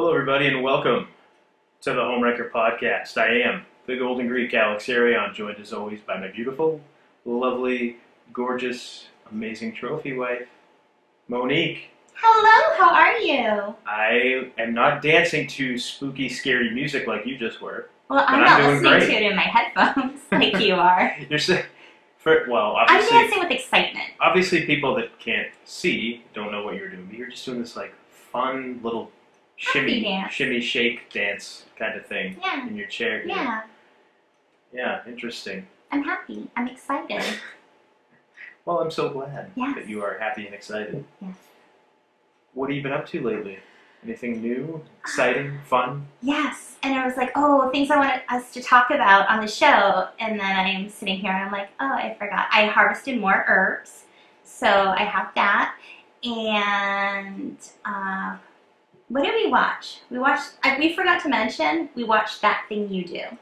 Hello, everybody, and welcome to the Homewrecker podcast. I am the Golden Greek Alex Arion, joined as always by my beautiful, lovely, gorgeous, amazing trophy wife, Monique. Hello, how are you? I am not dancing to spooky, scary music like you just were. Well, I'm not listening to it in my headphones like you are. I'm dancing with excitement. Obviously, people that can't see don't know what you're doing, but you're just doing this like fun little shimmy shake dance kind of thing in your chair here. Yeah, interesting. I'm happy. I'm excited. Well, I'm so glad that you are happy and excited. Yes. What have you been up to lately? Anything new, exciting, fun? Yes, and I was like, oh, things I wanted us to talk about on the show, and then I'm sitting here and I'm like, oh, I forgot. I harvested more herbs, so I have that, and what did we watch? We forgot to mention, we watched That Thing You Do. Oh,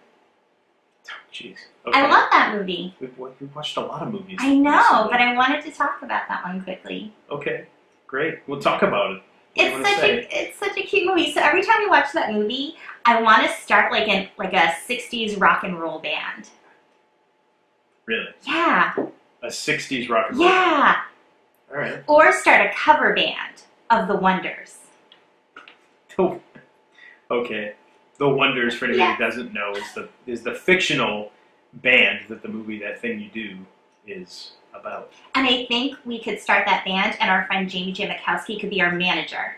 jeez. Okay. I love that movie. We've watched a lot of movies. I know, but I wanted to talk about that one quickly. Okay, great. We'll talk about it. It's such a cute movie. So every time we watch that movie, I want to start like a 60s rock and roll band. Really? Yeah. A 60s rock and roll? Yeah. All right. Or start a cover band of The Wonders. Oh, okay. The Wonders, for anybody who doesn't know, is the fictional band that the movie That Thing You Do is about. And I think we could start that band, and our friend Jamie J. Mikowski could be our manager.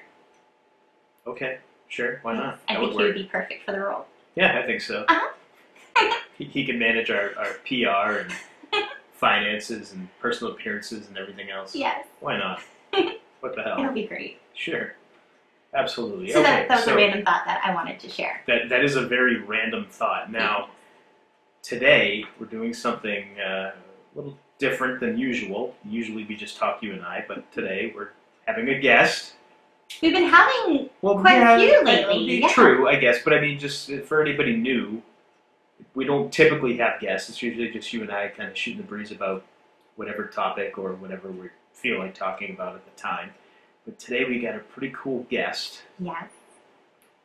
Okay, sure, why not? I think he would be perfect for the role. Yeah, I think so. He can manage our PR and finances and personal appearances and everything else. Yes. Why not? What the hell? It'll be great. Sure. Absolutely. So that was a random thought that I wanted to share. That is a very random thought. Now, today we're doing something a little different than usual. Usually we just talk, you and I, but today we're having a guest. We've been having quite a few lately. True, I guess, but I mean, just for anybody new, we don't typically have guests. It's usually just you and I kind of shooting the breeze about whatever topic or whatever we feel like talking about at the time. But today we got a pretty cool guest. Yes.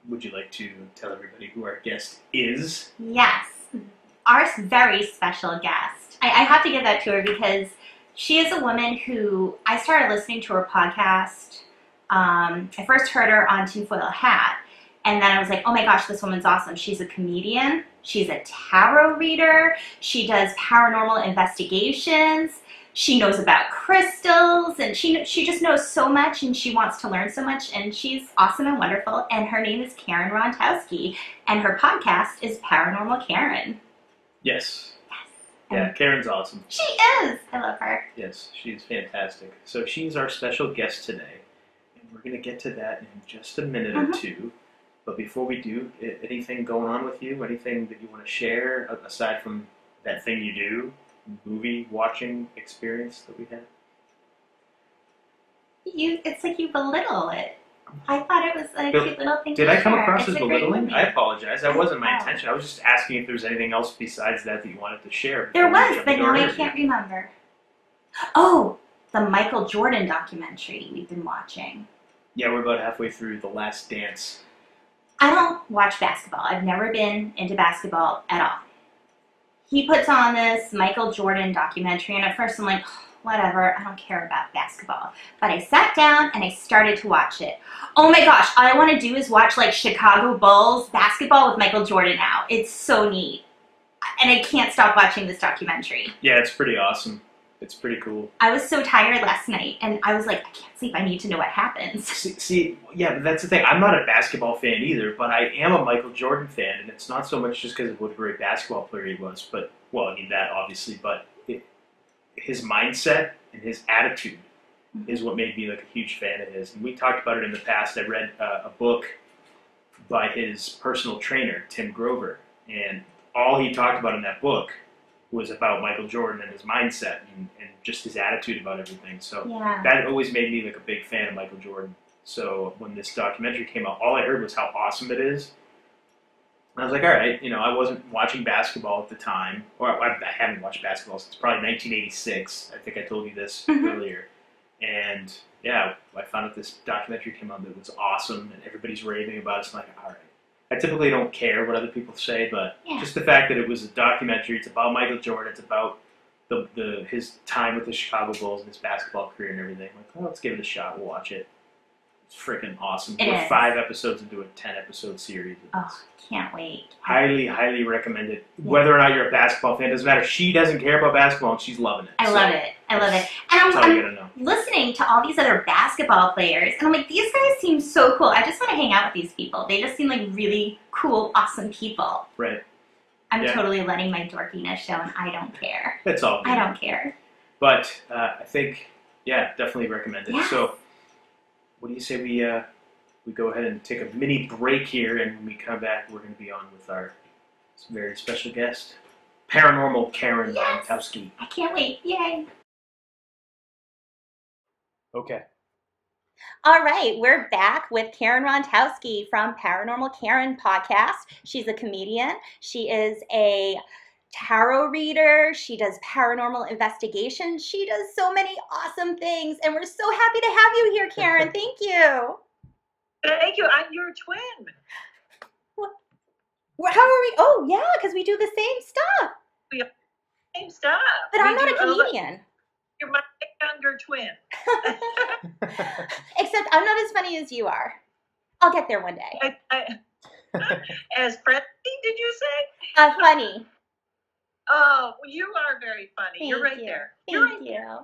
Would you like to tell everybody who our guest is? Yes. Our very special guest. I have to give that to her because she is a woman who, I started listening to her podcast. I first heard her on Tinfoil Hat. And then I was like, oh my gosh, this woman's awesome. She's a comedian. She's a tarot reader. She does paranormal investigations. She knows about crystals, and she just knows so much, and she wants to learn so much, and she's awesome and wonderful, and her name is Karen Rontowski, and her podcast is Paranormal Karen. Yes. Yeah, Karen's awesome. She is! I love her. Yes, she's fantastic. So she's our special guest today, and we're going to get to that in just a minute or two. But before we do, anything going on with you? Anything that you want to share, aside from That Thing You Do? Movie watching experience that we had? It's like you belittle it. I thought it was a cute little thing. Did I come across as belittling? I apologize. That wasn't my intention. I was just asking if there was anything else besides that you wanted to share. There was, but now I can't remember. Oh, the Michael Jordan documentary we've been watching. Yeah, we're about halfway through The Last Dance. I don't watch basketball. I've never been into basketball at all. He puts on this Michael Jordan documentary, and at first I'm like, oh, whatever, I don't care about basketball. But I sat down and I started to watch it. Oh my gosh, all I want to do is watch like Chicago Bulls basketball with Michael Jordan now. It's so neat. And I can't stop watching this documentary. Yeah, it's pretty awesome. It's pretty cool. I was so tired last night, and I was like, I can't sleep. I need to know what happens. See, yeah, but that's the thing. I'm not a basketball fan either, but I am a Michael Jordan fan, and it's not so much just because of what a great basketball player he was, but, well, I mean, that obviously, but his mindset and his attitude is what made me like a huge fan of his. And we talked about it in the past. I read a book by his personal trainer, Tim Grover, and all he talked about in that book was about Michael Jordan and his mindset and just his attitude about everything. So that always made me like a big fan of Michael Jordan. So when this documentary came out, all I heard was how awesome it is. And I was like, all right, I wasn't watching basketball at the time, or I haven't watched basketball since probably 1986. I think I told you this earlier. And yeah, I found out this documentary came out that was awesome, and everybody's raving about it. So I'm like, all right. I typically don't care what other people say, but just the fact that it was a documentary, it's about Michael Jordan, it's about his time with the Chicago Bulls and his basketball career and everything. I'm like, oh, let's give it a shot. We'll watch it. It's freaking awesome. We're 5 episodes into a 10-episode series. Oh, can't wait. Highly, highly recommend it. Yeah. Whether or not you're a basketball fan, doesn't matter. She doesn't care about basketball, and she's loving it. I love it. I love it. And I'm listening to all these other basketball players, and I'm like, these guys seem so cool. I just want to hang out with these people. They just seem like really cool, awesome people. Right. I'm totally letting my dorkiness show, and I don't care. That's all. I don't care. But I think, definitely recommend it. Yes. So, what do you say we go ahead and take a mini break here, and when we come back, we're going to be on with our very special guest, Paranormal Karen Rontowski. I can't wait. Yay. Okay. All right, we're back with Karen Rontowski from Paranormal Karen podcast. She's a comedian. She is a tarot reader. She does paranormal investigation. She does so many awesome things, and we're so happy to have you here, Karen. Thank you. Thank you. I'm your twin. What? How are we? Oh, yeah, because we do the same stuff. We have the same stuff. But I'm not a comedian. You're my younger twin. Except I'm not as funny as you are. I'll get there one day. As friendly, did you say? Funny. Oh, you are very funny. You're right there. Thank you.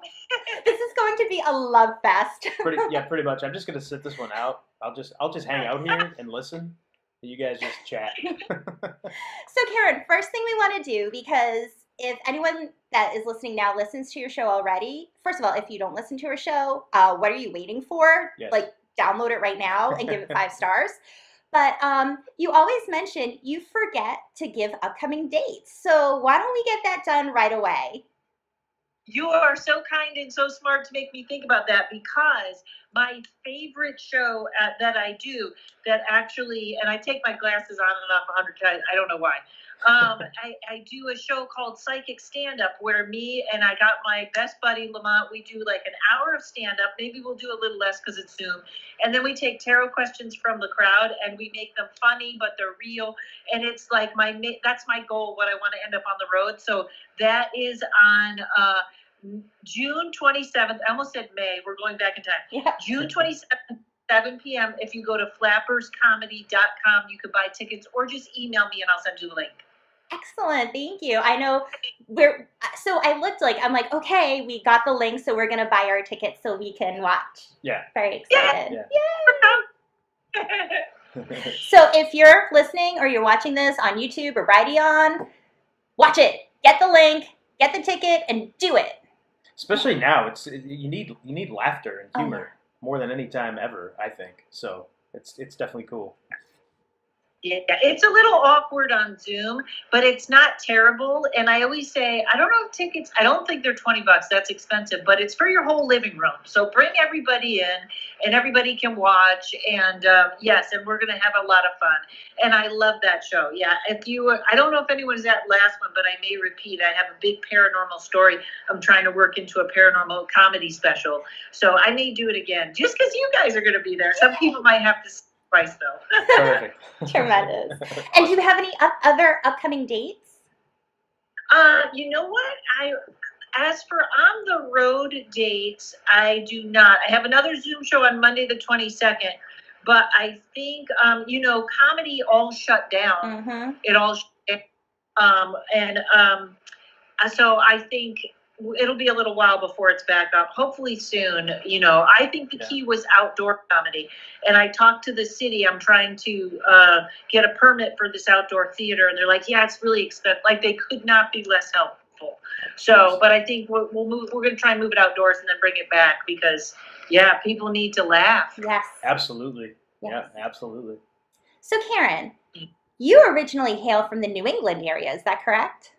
This is going to be a love fest. Pretty much. I'm just going to sit this one out. I'll just hang out here and listen. And you guys just chat. So, Karen, first thing we want to do, because if anyone that is listening now listens to your show already, first of all, if you don't listen to her show, what are you waiting for? Yes. Like, download it right now and give it 5 stars. But you always mention you forget to give upcoming dates. So why don't we get that done right away? You are so kind and so smart to make me think about that, because my favorite show that I do that actually, and I take my glasses on and off 100 times, I don't know why. I do a show called Psychic Stand-Up where me and I got my best buddy Lamont, we do like an hour of stand-up. Maybe we'll do a little less because it's Zoom. And then we take tarot questions from the crowd and we make them funny, but they're real. And it's like that's my goal, what I want to end up on the road. So that is on June 27th. I almost said May. We're going back in time. Yeah. June 27th. 7 p.m. If you go to flapperscomedy.com, you can buy tickets, or just email me and I'll send you the link. Excellent. Thank you. I know so I I'm like, okay, we got the link, so we're going to buy our tickets so we can watch. Yeah. Very excited. Yeah. Yay. So if you're listening or you're watching this on YouTube or Brighteon, watch it. Get the link, get the ticket, and do it. Especially now, you need laughter and humor more than any time ever, I think. So it's definitely cool. Yeah, it's a little awkward on Zoom, but it's not terrible. And I always say, I don't know if tickets, I don't think they're $20. That's expensive, but it's for your whole living room. So bring everybody in and everybody can watch. And yes, and we're going to have a lot of fun. And I love that show. Yeah. I don't know if anyone was at last one, but I may repeat, I have a big paranormal story. I'm trying to work into a paranormal comedy special. So I may do it again just because you guys are going to be there. Some people might have to price though. Perfect. Tremendous. And do you have any other upcoming dates? You know what? As for on the road dates, I do not. I have another Zoom show on Monday the 22nd, but I think comedy all shut down. Mm-hmm. It all shut down. So I think it'll be a little while before it's back up. Hopefully soon. I think the key was outdoor comedy. And I talked to the city. I'm trying to get a permit for this outdoor theater. And they're like, yeah, it's really expensive. Like, they could not be less helpful. So, but I think we'll move. We're going to try and move it outdoors and then bring it back because, people need to laugh. Yes. Absolutely. Yes. Yeah, absolutely. So, Karen, you originally hail from the New England area. Is that correct?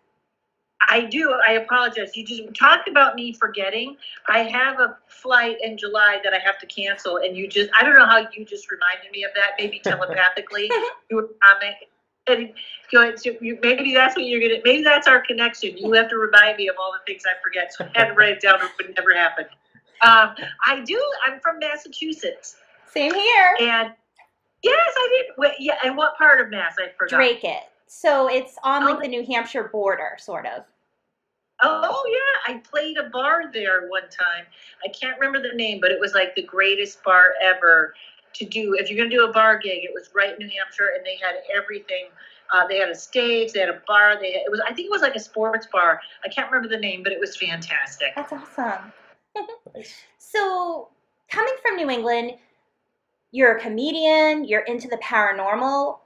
I do. I apologize. You just talked about me forgetting. I have a flight in July that I have to cancel, and I don't know how you just reminded me of that, maybe telepathically. You were commenting. And maybe that's what you're going to, maybe that's our connection. You have to remind me of all the things I forget, so I had to write it down or it would never happen. I do. I'm from Massachusetts. Same here. And yes, I did. Wait, yeah, and what part of Mass? I forgot. Drake it. So it's on like the New Hampshire border, sort of. Oh yeah, I played a bar there one time. I can't remember the name, but it was like the greatest bar ever to do. If you're gonna do a bar gig, it was right in New Hampshire, and they had everything. They had a stage, they had a bar. I think it was like a sports bar. I can't remember the name, but it was fantastic. That's awesome. Nice. So, coming from New England, you're a comedian, you're into the paranormal.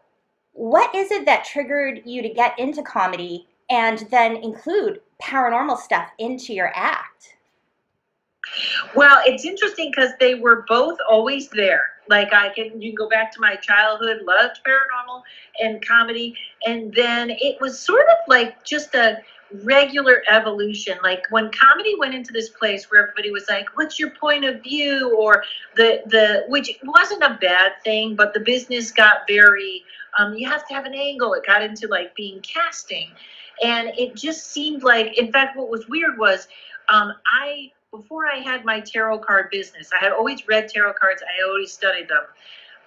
What is it that triggered you to get into comedy and then include paranormal stuff into your act? Well, it's interesting because they were both always there. Like you can go back to my childhood, loved paranormal and comedy. And then it was sort of like just a regular evolution. Like when comedy went into this place where everybody was like, what's your point of view? Or which wasn't a bad thing, but the business got very, you have to have an angle. It got into like being casting. And it just seemed like, in fact, what was weird was before I had my tarot card business, I had always read tarot cards. I always studied them.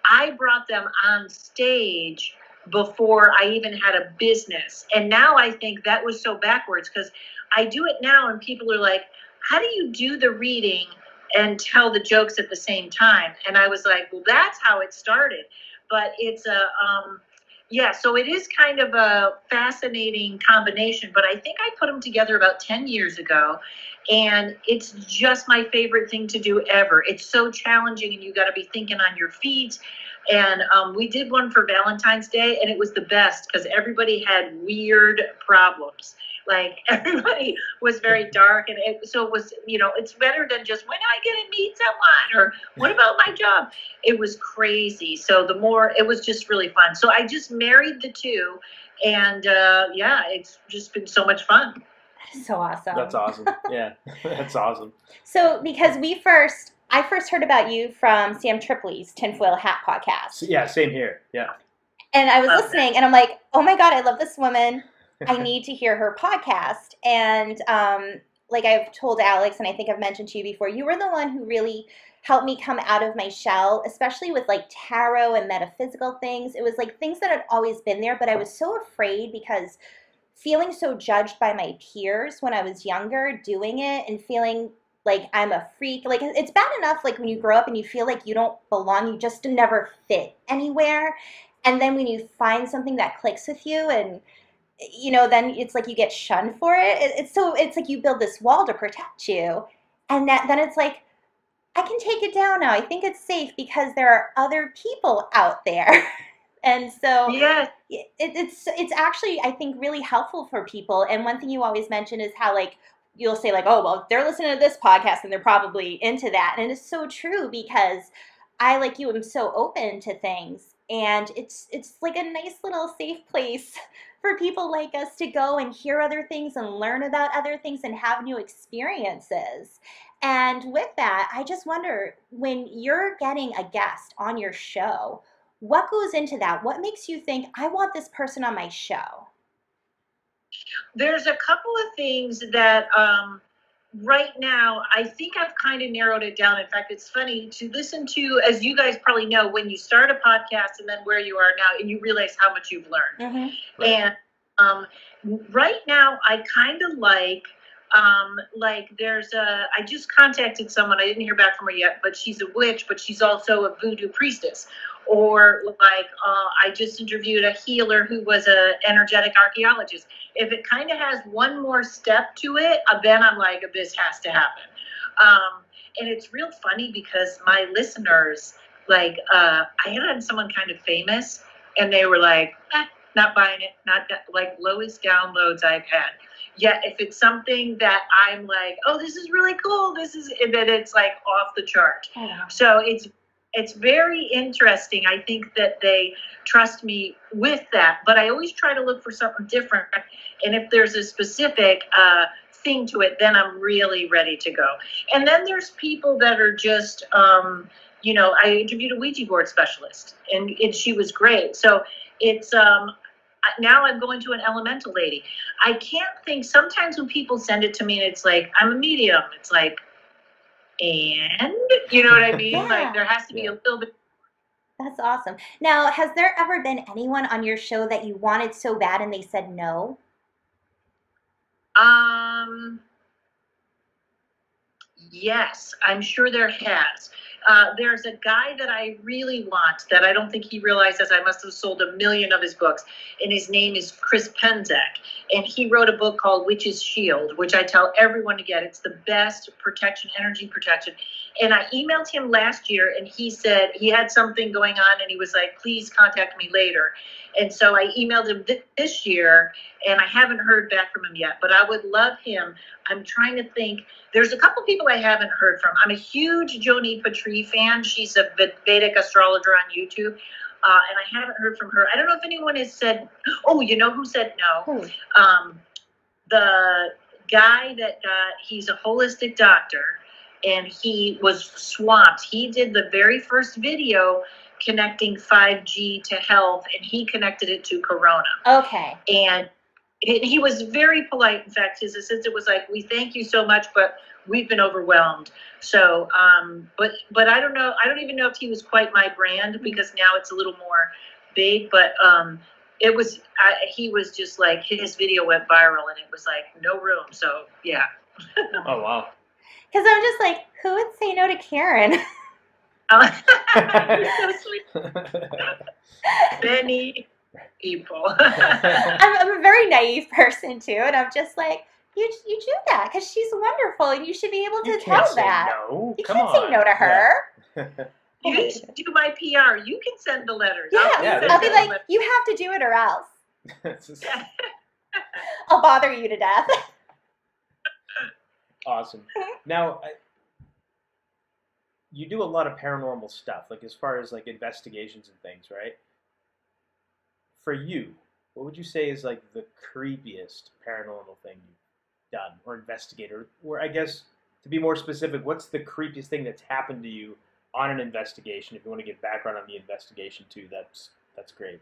I brought them on stage before I even had a business. And now I think that was so backwards because I do it now and people are like, how do you do the reading and tell the jokes at the same time? And I was like, well, that's how it started. But it's so it is kind of a fascinating combination, but I think I put them together about 10 years ago, and it's just my favorite thing to do ever. It's so challenging, and you got to be thinking on your feet. And we did one for Valentine's Day, and it was the best because everybody had weird problems. Like everybody was very dark, and so it was, it's better than just when I get to meet someone or what about my job. It was crazy. So it was just really fun. So I just married the two, and it's just been so much fun. So awesome. That's awesome. Yeah, that's awesome. So because I first heard about you from Sam Tripoli's Tinfoil Hat podcast. Yeah, same here. Yeah. And I was listening, and I'm like, oh my God, I love this woman. I need to hear her podcast. And like I've told Alex, and I think I've mentioned to you before, you were the one who really helped me come out of my shell, especially with like tarot and metaphysical things. It was like things that had always been there, but I was so afraid because feeling so judged by my peers when I was younger doing it and feeling like I'm a freak. Like it's bad enough like when you grow up and you feel like you don't belong, you just never fit anywhere. And then when you find something that clicks with you and then it's like you get shunned for it. It's like you build this wall to protect you. And then it's like, I can take it down now. I think it's safe because there are other people out there. And so it's actually, I think, really helpful for people. And one thing you always mention is how like, you'll say like, oh, well, they're listening to this podcast and they're probably into that. And it's so true because I, like you, am so open to things. And it's like a nice little safe place for people like us to go and hear other things and learn about other things and have new experiences. And with that, I just wonder, when you're getting a guest on your show, what goes into that? What makes you think, I want this person on my show? There's a couple of things that right now, I think I've kind of narrowed it down. In fact, it's funny to listen to, as you guys probably know, when you start a podcast and then where you are now, and you realize how much you've learned. Mm-hmm. And right now, I kind of like I just contacted someone. I didn't hear back from her yet, but she's a witch, but she's also a voodoo priestess. Or like I just interviewed a healer who was an energetic archaeologist. If it kind of has one more step to it, then I'm like, this has to happen. And it's real funny because my listeners, like I had someone kind of famous, and they were like, not buying it, not that, like lowest downloads I've had. Yet if it's something that I'm like, oh, this is really cool, and then it's like off the chart. Yeah. So it's very interesting. I think that they trust me with that, but I always try to look for something different. And if there's a specific thing to it, then I'm really ready to go. And then there's people that are just, I interviewed a Ouija board specialist, and she was great. So it's, now I'm going to an elemental lady. I can't think, sometimes when people send it to me and it's like, I'm a medium, it's like, and you know what I mean? Yeah. Like there has to be a little bit. That's awesome. Now, has there ever been anyone on your show that you wanted so bad and they said no? Yes, I'm sure there has. There's a guy that I really want that I don't think he realizes. I must have sold 1 million of his books, and his name is Chris Penzak. And he wrote a book called Witch's Shield, which I tell everyone to get. It's the best protection, energy protection. And I emailed him last year, and he said he had something going on, and he was like, please contact me later. And so I emailed him this year, and I haven't heard back from him yet, but I would love him. I'm trying to think. There's a couple people I haven't heard from. I'm a huge Joni Patry fan. She's a Vedic astrologer on YouTube, and I haven't heard from her. I don't know if anyone has said, oh, you know who said no? The guy that he's a holistic doctor, and he was swamped. He did the very first video connecting 5G to health, and he connected it to Corona. Okay. And he was very polite. In fact, his assistant was like, we thank you so much, but we've been overwhelmed. So, but I don't know. I don't even know if he was quite my brand, because now it's a little more big, but it was, he was just like, his video went viral and it was like no room. So yeah. Oh, wow. Because I'm just like, who would say no to Karen? So sweet. Many people. I'm a very naive person too, and I'm just like, you do that because she's wonderful, and you should be able to tell that. No. You can't say no to her. Yeah. You do my PR. You can send the letters. Yeah, I'll be like, you have to do it or else. I'll bother you to death. Awesome. Now, you do a lot of paranormal stuff, like as far as like investigations and things, right? For you, what would you say is like the creepiest paranormal thing you've done or investigated? Or I guess, to be more specific, what's the creepiest thing that's happened to you on an investigation? If you want to give background on the investigation too, that's great.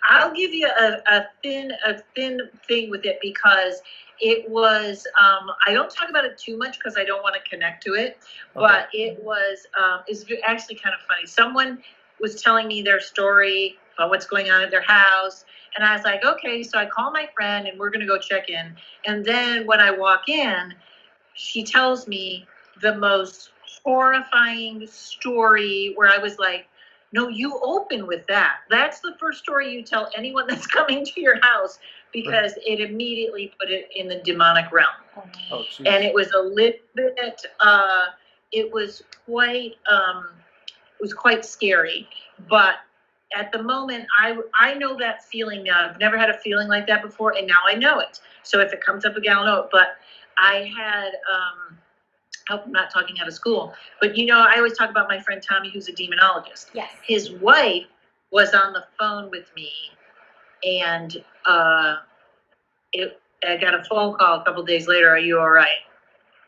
I'll give you a thin thing with it, because it was, I don't talk about it too much because I don't want to connect to it, but it was, it's actually kind of funny. Someone was telling me their story about what's going on at their house, and I was like, okay, so I call my friend and we're going to go check in. And then when I walk in, she tells me the most horrifying story where I was like, no, you open with that. That's the first story you tell anyone that's coming to your house, because it immediately put it in the demonic realm. Oh, and it was a little bit, it was quite scary. But at the moment, I know that feeling now. I've never had a feeling like that before, and now I know it. So if it comes up again, I'll know it. But I had, hope I'm not talking out of school, but you know, I always talk about my friend Tommy, who's a demonologist. Yes. His wife was on the phone with me, and I got a phone call a couple days later. Are you all right?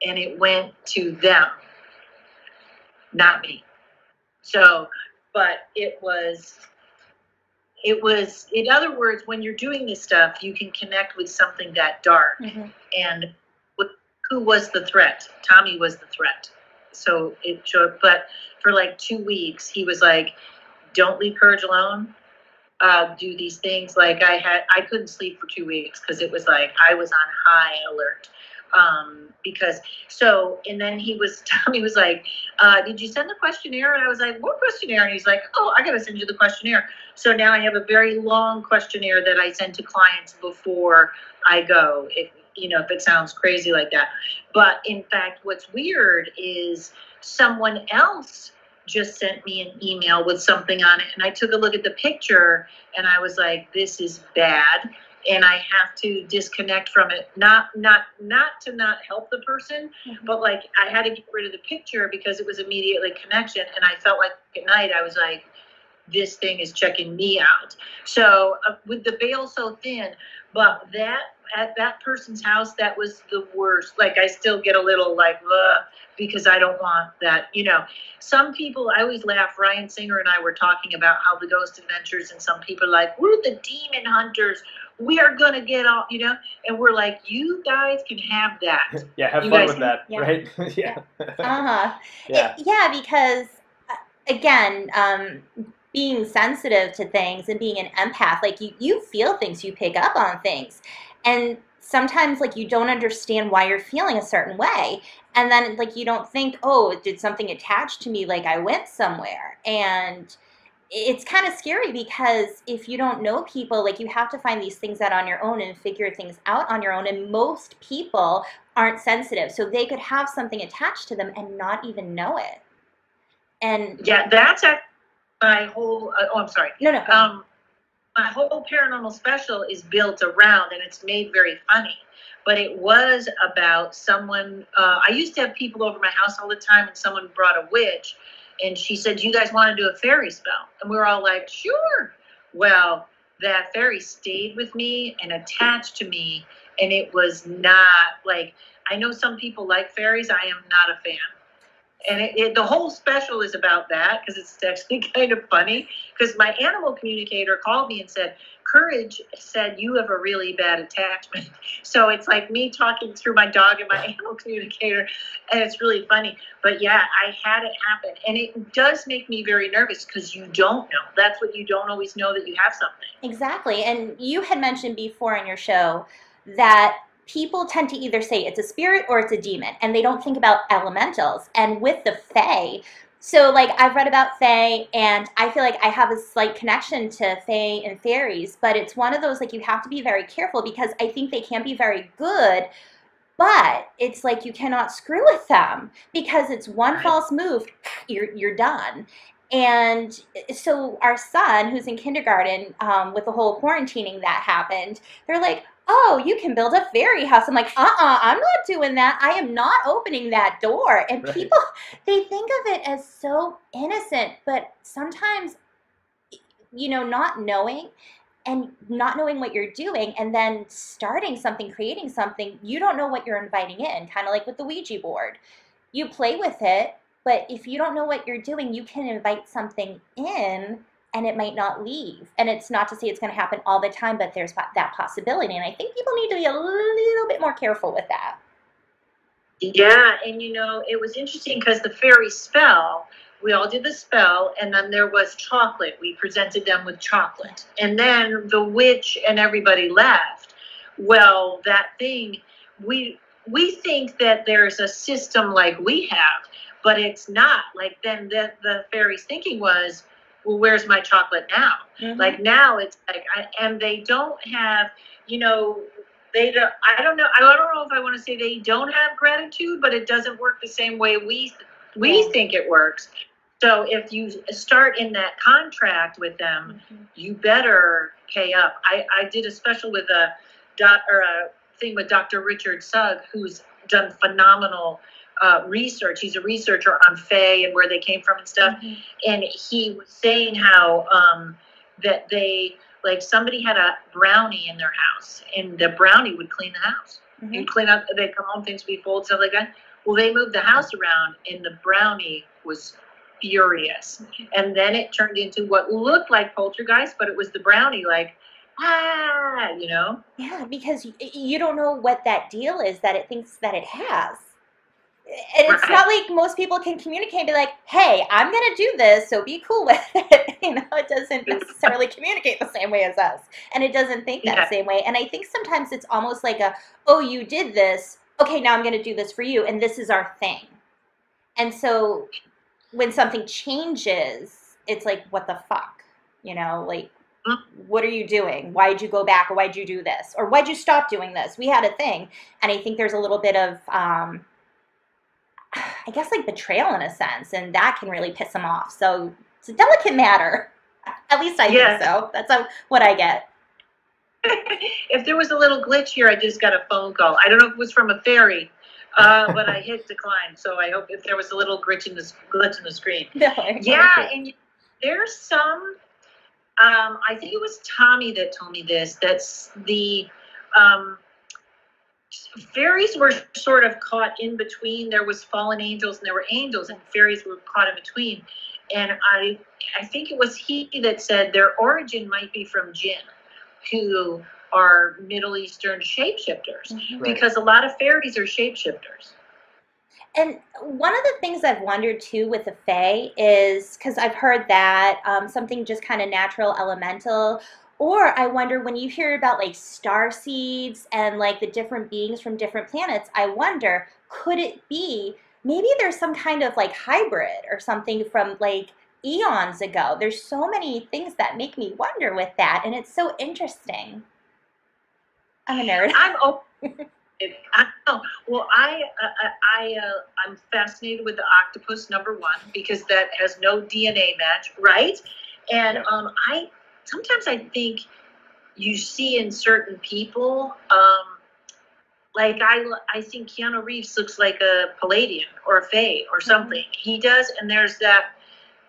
And it went to them, not me. So, but it was, in other words, when you're doing this stuff, you can connect with something that dark. Mm-hmm. And who was the threat? Tommy was the threat. So it showed, but for like 2 weeks, he was like, don't leave courage alone. Do these things. Like I couldn't sleep for 2 weeks because it was like, I was on high alert. And then Tommy was like, did you send the questionnaire? And I was like, what questionnaire? And he's like, oh, I got to send you the questionnaire. So now I have a very long questionnaire that I send to clients before I go. If it sounds crazy like that. But in fact, what's weird is someone else just sent me an email with something on it. And I took a look at the picture and I was like, this is bad. And I have to disconnect from it. Not to not help the person, but like I had to get rid of the picture because it was immediately connection. And I felt like at night I was like, this thing is checking me out. So with the veil so thin, but at that person's house, that was the worst. Like I still get a little like, ugh, because I don't want that. Some people, I always laugh. Ryan Singer and I were talking about how the ghost adventures, and some people are like, we're the demon hunters. we are going to get all, you know, and we're like, you guys can have that. Yeah, have You fun guys with can- that, Yeah. right? Yeah. Uh-huh. Yeah. Yeah, because again, being sensitive to things and being an empath, like you feel things, you pick up on things. And sometimes like you don't understand why you're feeling a certain way. And then like you don't think, oh, did something attach to me, like I went somewhere. And it's kind of scary because if you don't know people, like you have to find these things out on your own and figure things out on your own. And most people aren't sensitive, so they could have something attached to them and not even know it. And Yeah, that's actually my whole, I'm sorry. no, My whole paranormal special is built around, and it's made very funny. But it was about someone, I used to have people over my house all the time, and someone brought a witch, and she said, "Do you guys want to do a fairy spell?" And we were all like, "Sure." Well, that fairy stayed with me and attached to me, and it was not like, I know some people like fairies. I am not a fan. And the whole special is about that, because it's actually kind of funny, because my animal communicator called me and said, Courage said you have a really bad attachment. So it's like me talking through my dog and my animal communicator, and it's really funny. But yeah, I had it happen. And it does make me very nervous, because you don't know. That's what you don't always know, that you have something. exactly. And you had mentioned before on your show that people tend to either say it's a spirit or it's a demon, and they don't think about elementals. And with the fae, so like I've read about fae, and I feel like I have a slight connection to fae and fairies, but it's one of those like you have to be very careful, because I think they can be very good, but it's like you cannot screw with them, because it's one Right. false move, you're done. And so our son, who's in kindergarten, with the whole quarantining that happened, they're like, "Oh, you can build a fairy house." I'm like, I'm not doing that. I am not opening that door. And Right. people, they think of it as so innocent, but sometimes, you know, not knowing what you're doing, and then starting something, creating something, you don't know what you're inviting in, kind of like with the Ouija board. You play with it, but if you don't know what you're doing, you can invite something in and it might not leave. And it's not to say it's going to happen all the time, but there's that possibility. And I think people need to be a little bit more careful with that. Yeah, and you know, it was interesting because the fairy spell, we all did the spell, and then there was chocolate. We presented them with chocolate. And then the witch and everybody left. Well, that thing, we think that there's a system like we have, but it's not. Like, then the fairy's thinking was, well, where's my chocolate now? Mhm. Like, now it's like, and they don't have, you know, they don't, I don't know if I want to say they don't have gratitude, but it doesn't work the same way we Yeah. think it works. So if you start in that contract with them, you better pay up. I did a special with a thing with Dr. Richard Sugg, who's done phenomenal research. He's a researcher on Fae and where they came from and stuff. And he was saying how that they, like, somebody had a brownie in their house, and the brownie would clean the house. You'd clean up, they'd come home, things would be full, stuff like that. Well, they moved the house around, and the brownie was furious. And then it turned into what looked like poltergeist, but it was the brownie, like, you know? Yeah, because you don't know what that deal is that it thinks that it has. And it's not like most people can communicate and be like, "Hey, I'm going to do this, so be cool with it." You know, it doesn't necessarily communicate the same way as us. And it doesn't think that same way. And I think sometimes it's almost like "Oh, you did this. Okay, now I'm going to do this for you. And this is our thing." And so when something changes, it's like, what the fuck? You know, like, what are you doing? Why'd you go back? Or why'd you do this? Or why'd you stop doing this? We had a thing. And I think there's a little bit of, I guess, like betrayal in a sense, and that can really piss them off. So it's a delicate matter. At least I think so. That's what I get. If there was a little glitch here, I just got a phone call. I don't know if it was from a fairy, but I hit decline. So I hope if there was a little glitch in the screen. Yeah, and there's some. I think it was Tommy that told me this. That's the. Fairies were sort of caught in between. There was fallen angels and there were angels, and fairies were caught in between. And I think it was he that said their origin might be from jinn, who are Middle Eastern shapeshifters, Mhm. because a lot of fairies are shapeshifters. And one of the things I've wondered too with the Fae is, because I've heard that something just kind of natural, elemental, or I wonder when you hear about like star seeds and like the different beings from different planets, I wonder, could it be maybe there's some kind of like hybrid or something from like eons ago? There's so many things that make me wonder with that, and it's so interesting. I'm a nerd. I'm open. I know. Well, I'm fascinated with the octopus, number one, because that has no DNA match, right? And I sometimes I think you see in certain people, like I think Keanu Reeves looks like a Palladian or a Fae or something. He does, and there's that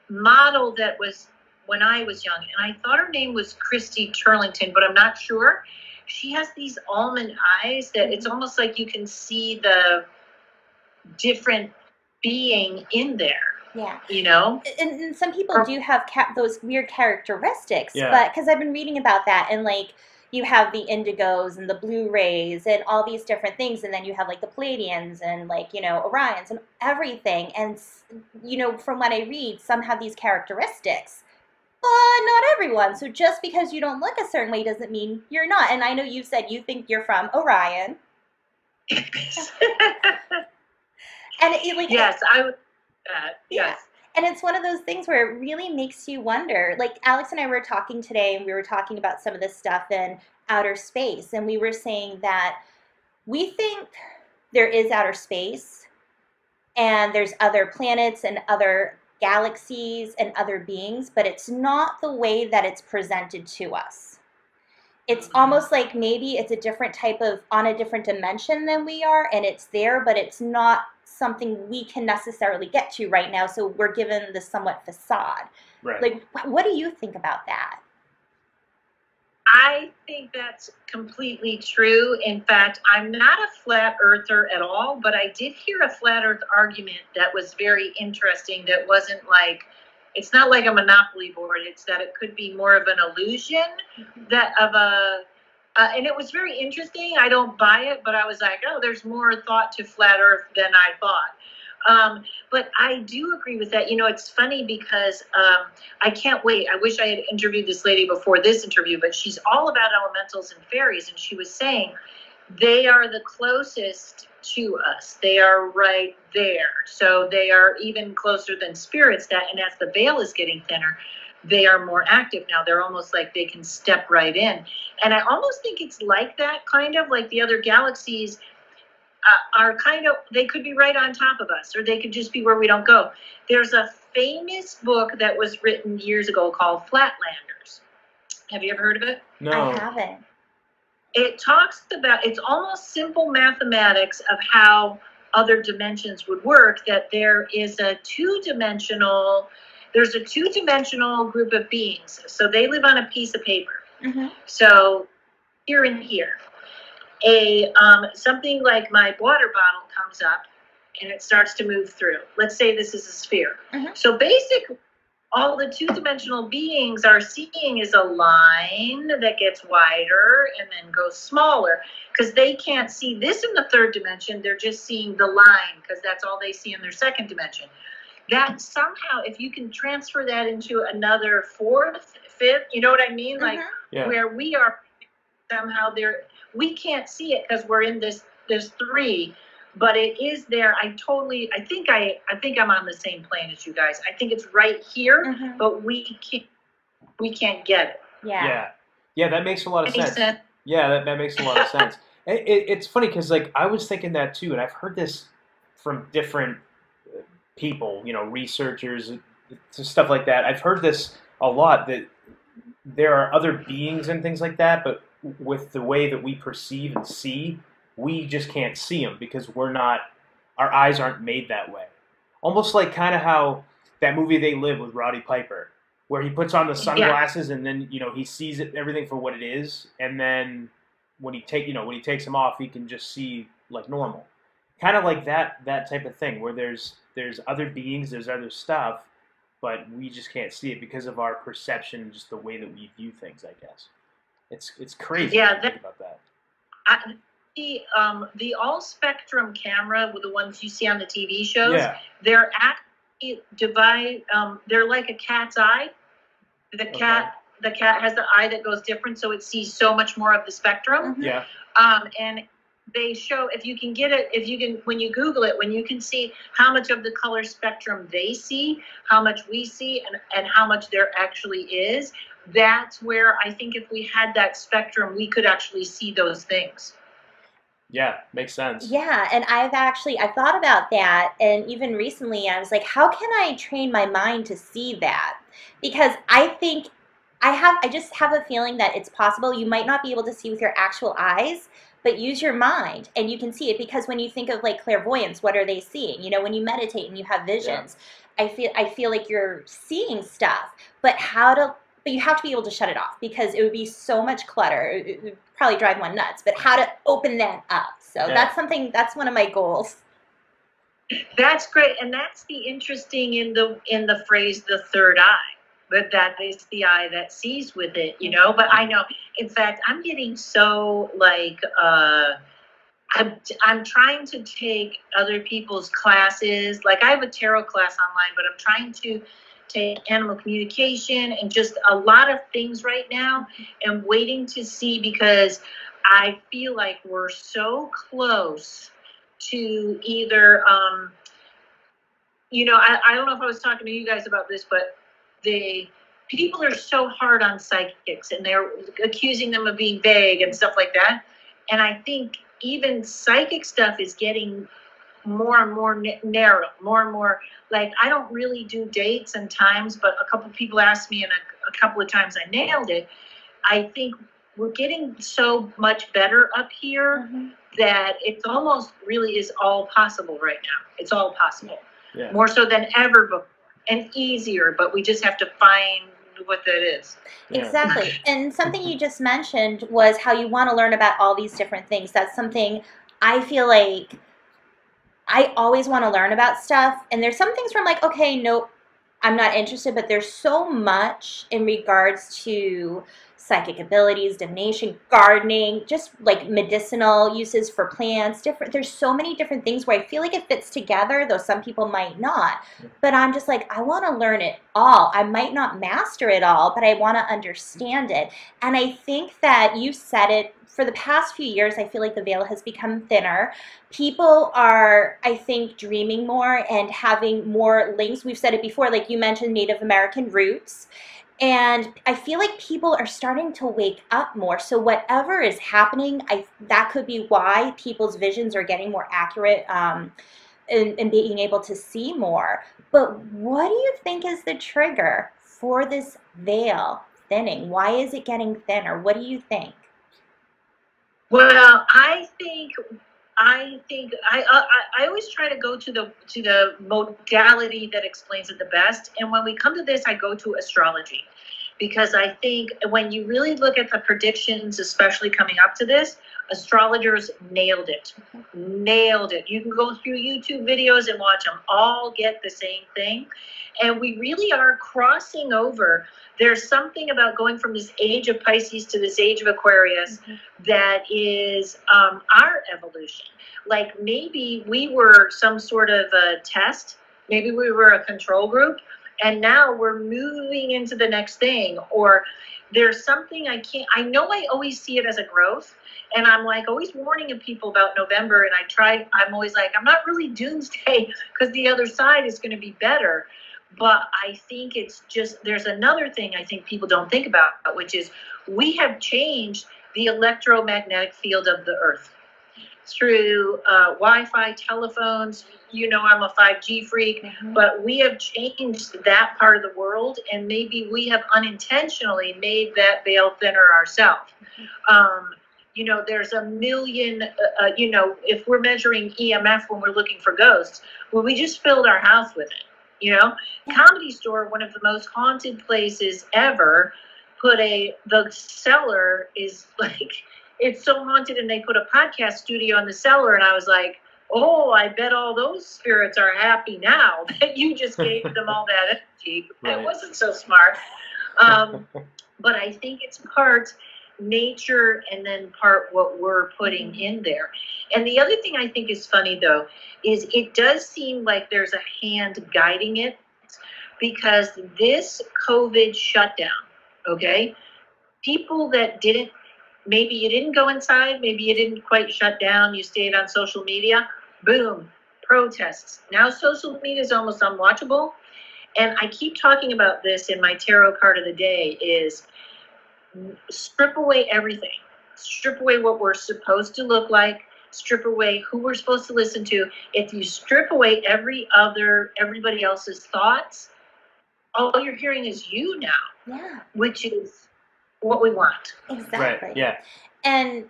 model that was when I was young, and I thought her name was Christy Turlington, but I'm not sure. She has these almond eyes that it's almost like you can see the different being in there. Yeah. You know? And some people do have those weird characteristics, Yeah. but because I've been reading about that, and like you have the indigos and the blue rays and all these different things, and then you have like the Palladians and like, you know, Orions and everything. And, you know, from what I read, some have these characteristics, but not everyone. So just because you don't look a certain way doesn't mean you're not. And I know you said you think you're from Orion. And it, like, yes, I would. Yes. And it's one of those things where it really makes you wonder. Like Alex and I were talking today, and we were talking about some of this stuff in outer space, and we were saying that we think there is outer space, and there's other planets and other galaxies and other beings, but it's not the way that it's presented to us. It's almost like maybe it's a different type of, on a different dimension than we are, and it's there, but it's not something we can necessarily get to right now, so we're given the somewhat facade. Right. Like, what do you think about that? I think that's completely true. In fact, I'm not a flat earther at all, but I did hear a flat earth argument that was very interesting, that wasn't like, it's not like a monopoly board, it's that it could be more of an illusion that of a and it was very interesting. I don't buy it, but I was like, oh, there's more thought to flat earth than I thought. But I do agree with that. You know, it's funny because I can't wait. I wish I had interviewed this lady before this interview, but she's all about elementals and fairies. And she was saying they are the closest to us. They are right there. So they are even closer than spirits. And as the veil is getting thinner, they are more active now. They're almost like they can step right in. And I almost think it's like that, kind of like the other galaxies are kind of, they could be right on top of us, or they could just be where we don't go. There's a famous book that was written years ago called Flatlanders. Have you ever heard of it? No. I haven't. It talks about, it's almost simple mathematics of how other dimensions would work, that there is a two-dimensional group of beings. So they live on a piece of paper. Mm-hmm. So here and here, something like my water bottle comes up and it starts to move through. Let's say this is a sphere. Mm-hmm. So basically, all the two-dimensional beings are seeing is a line that gets wider and then goes smaller, because they can't see this in the third dimension. They're just seeing the line, because that's all they see in their second dimension. That somehow, if you can transfer that into another fourth, fifth, you know what I mean? Like where we are somehow there, we can't see it because we're in this three, but it is there. I think I'm on the same plane as you guys. I think it's right here, but we can't get it. Yeah, that makes a lot of sense. Yeah, that makes a lot of sense. It's funny because like I was thinking that too, and I've heard this from different people, you know, researchers, stuff like that. I've heard this a lot, that there are other beings and things like that, but with the way that we perceive and see, we just can't see them because our eyes aren't made that way. Almost like kind of how that movie They Live with Roddy Piper, where he puts on the sunglasses and then, you know, he sees everything for what it is, and then when he takes them off, he can just see like normal. Kind of like that type of thing, where there's other beings, there's other stuff, but we just can't see it because of our perception, just the way that we view things, I guess. It's crazy Yeah, to think about that. The all spectrum camera with the ones you see on the TV shows, Yeah. they're actually they're like a cat's eye. The cat has the eye that goes different, so it sees so much more of the spectrum. Mhm. Yeah. And they show, if you can get it, when you Google it, when you can see how much of the color spectrum they see, how much we see, and how much there actually is, that's where I think if we had that spectrum, we could actually see those things. Yeah, makes sense. Yeah, and I've thought about that, and even recently I was like, how can I train my mind to see that? Because I think I just have a feeling that it's possible. You might not be able to see with your actual eyes, but use your mind and you can see it, because when you think of like clairvoyance, what are they seeing? You know, when you meditate and you have visions, I feel like you're seeing stuff, but you have to be able to shut it off, because it would be so much clutter. It would probably drive one nuts, but how to open that up. So that's one of my goals. That's great. And that's the interesting in the phrase, the third eye, that is the eye that sees with it, you know. But I know, in fact, I'm getting so like, I'm trying to take other people's classes. Like I have a tarot class online, but I'm trying to take animal communication and just a lot of things right now, and waiting to see, because I feel like we're so close to either, you know, I don't know if I was talking to you guys about this, but the people are so hard on psychics and they're accusing them of being vague and stuff like that. And I think even psychic stuff is getting more and more narrow, more and more. Like, I don't really do dates and times, but a couple of people asked me, and a couple of times I nailed it. I think we're getting so much better up here that it's almost really is all possible right now. It's all possible. Yeah. More so than ever before, and easier, but we just have to find what that is. Yeah. Exactly. And something you just mentioned was how you want to learn about all these different things. That's something I feel like I always want to learn about stuff. And there's some things where I'm like, okay, nope, I'm not interested, but there's so much in regards to psychic abilities, divination, gardening, just like medicinal uses for plants, there's so many different things where I feel like it fits together, though some people might not. But I'm just like, I want to learn it all. I might not master it all, but I want to understand it. And I think that you said it, for the past few years, I feel like the veil has become thinner. People are, I think, dreaming more and having more links. We've said it before, like you mentioned Native American roots. And I feel like people are starting to wake up more. So whatever is happening, that could be why people's visions are getting more accurate and being able to see more. But what do you think is the trigger for this veil thinning? Why is it getting thinner? What do you think? Well, I always try to go to the modality that explains it the best. And when we come to this, I go to astrology, because I think when you really look at the predictions, especially coming up to this, astrologers nailed it. Nailed it. You can go through YouTube videos and watch them all get the same thing. And we really are crossing over. There's something about going from this age of Pisces to this age of Aquarius that is our evolution. Like maybe we were some sort of a test. Maybe we were a control group. And now we're moving into the next thing. Or there's something I know I always see it as a growth. And I'm like always warning people about November. And I'm always like, I'm not really doomsday, because the other side is going to be better. But I think it's just, there's another thing I think people don't think about, which is we have changed the electromagnetic field of the earth through Wi-Fi, telephones. You know, I'm a 5G freak, but we have changed that part of the world, and maybe we have unintentionally made that veil thinner ourselves. You know, there's a million, you know, if we're measuring EMF when we're looking for ghosts, well, we just filled our house with it. You know, Comedy Store, one of the most haunted places ever, the cellar is like, it's so haunted, and they put a podcast studio in the cellar, and I was like, oh, I bet all those spirits are happy now that you just gave them all that energy. Right. That wasn't so smart. But I think it's part, nature and then part what we're putting in there. And the other thing I think is funny though is it does seem like there's a hand guiding it, because this COVID shutdown, okay, people that didn't, maybe you didn't go inside, maybe you didn't quite shut down, you stayed on social media, boom, protests. Now social media is almost unwatchable. And I keep talking about this in my tarot card of the day is strip away everything. Strip away what we're supposed to look like. Strip away who we're supposed to listen to. If you strip away everybody else's thoughts, all you're hearing is you now. Yeah. Which is what we want. Exactly. Right. Yeah. And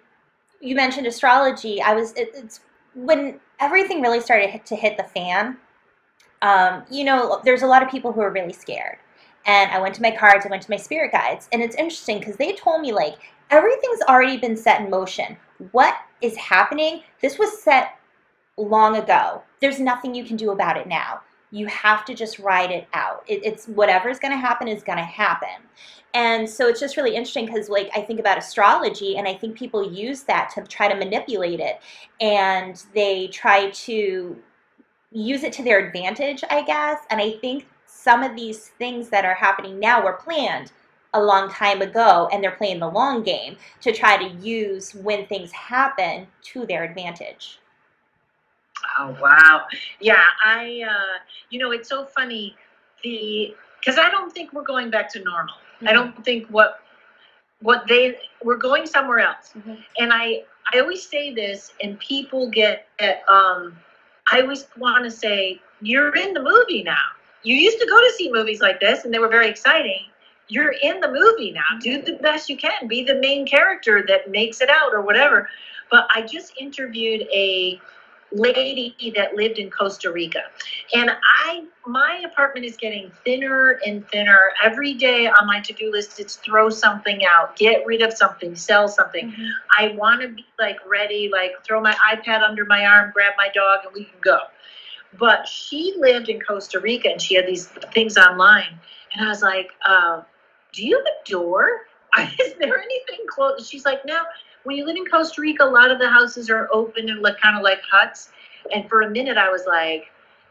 you mentioned astrology. It's when everything really started to hit the fan. You know, there's a lot of people who are really scared. And I went to my cards, I went to my spirit guides, and it's interesting because they told me, like, everything's already been set in motion. What is happening? This was set long ago. There's nothing you can do about it now. You have to just ride it out. It's whatever's going to happen is going to happen. And so it's just really interesting because, like, I think about astrology, and I think people use that to try to manipulate it. And they try to use it to their advantage, I guess. And I think some of these things that are happening now were planned a long time ago, and they're playing the long game to try to use when things happen to their advantage. Oh, wow. Yeah, you know, it's so funny, because I don't think we're going back to normal. Mm-hmm. I don't think we're going somewhere else. Mm-hmm. And I always say this, and people get, I always want to say, you're in the movie now. You used to go to see movies like this, and they were very exciting. You're in the movie now. Do the best you can. Be the main character that makes it out or whatever. But I just interviewed a lady that lived in Costa Rica. And my apartment is getting thinner and thinner. Every day on my to-do list, it's throw something out, get rid of something, sell something. Mm-hmm. I want to be like ready, like throw my iPad under my arm, grab my dog, and we can go. But she lived in Costa Rica, and she had these things online. And I was like, do you have a door? Is there anything close? She's like, no. When you live in Costa Rica, a lot of the houses are open and look kind of like huts. And for a minute, I was like,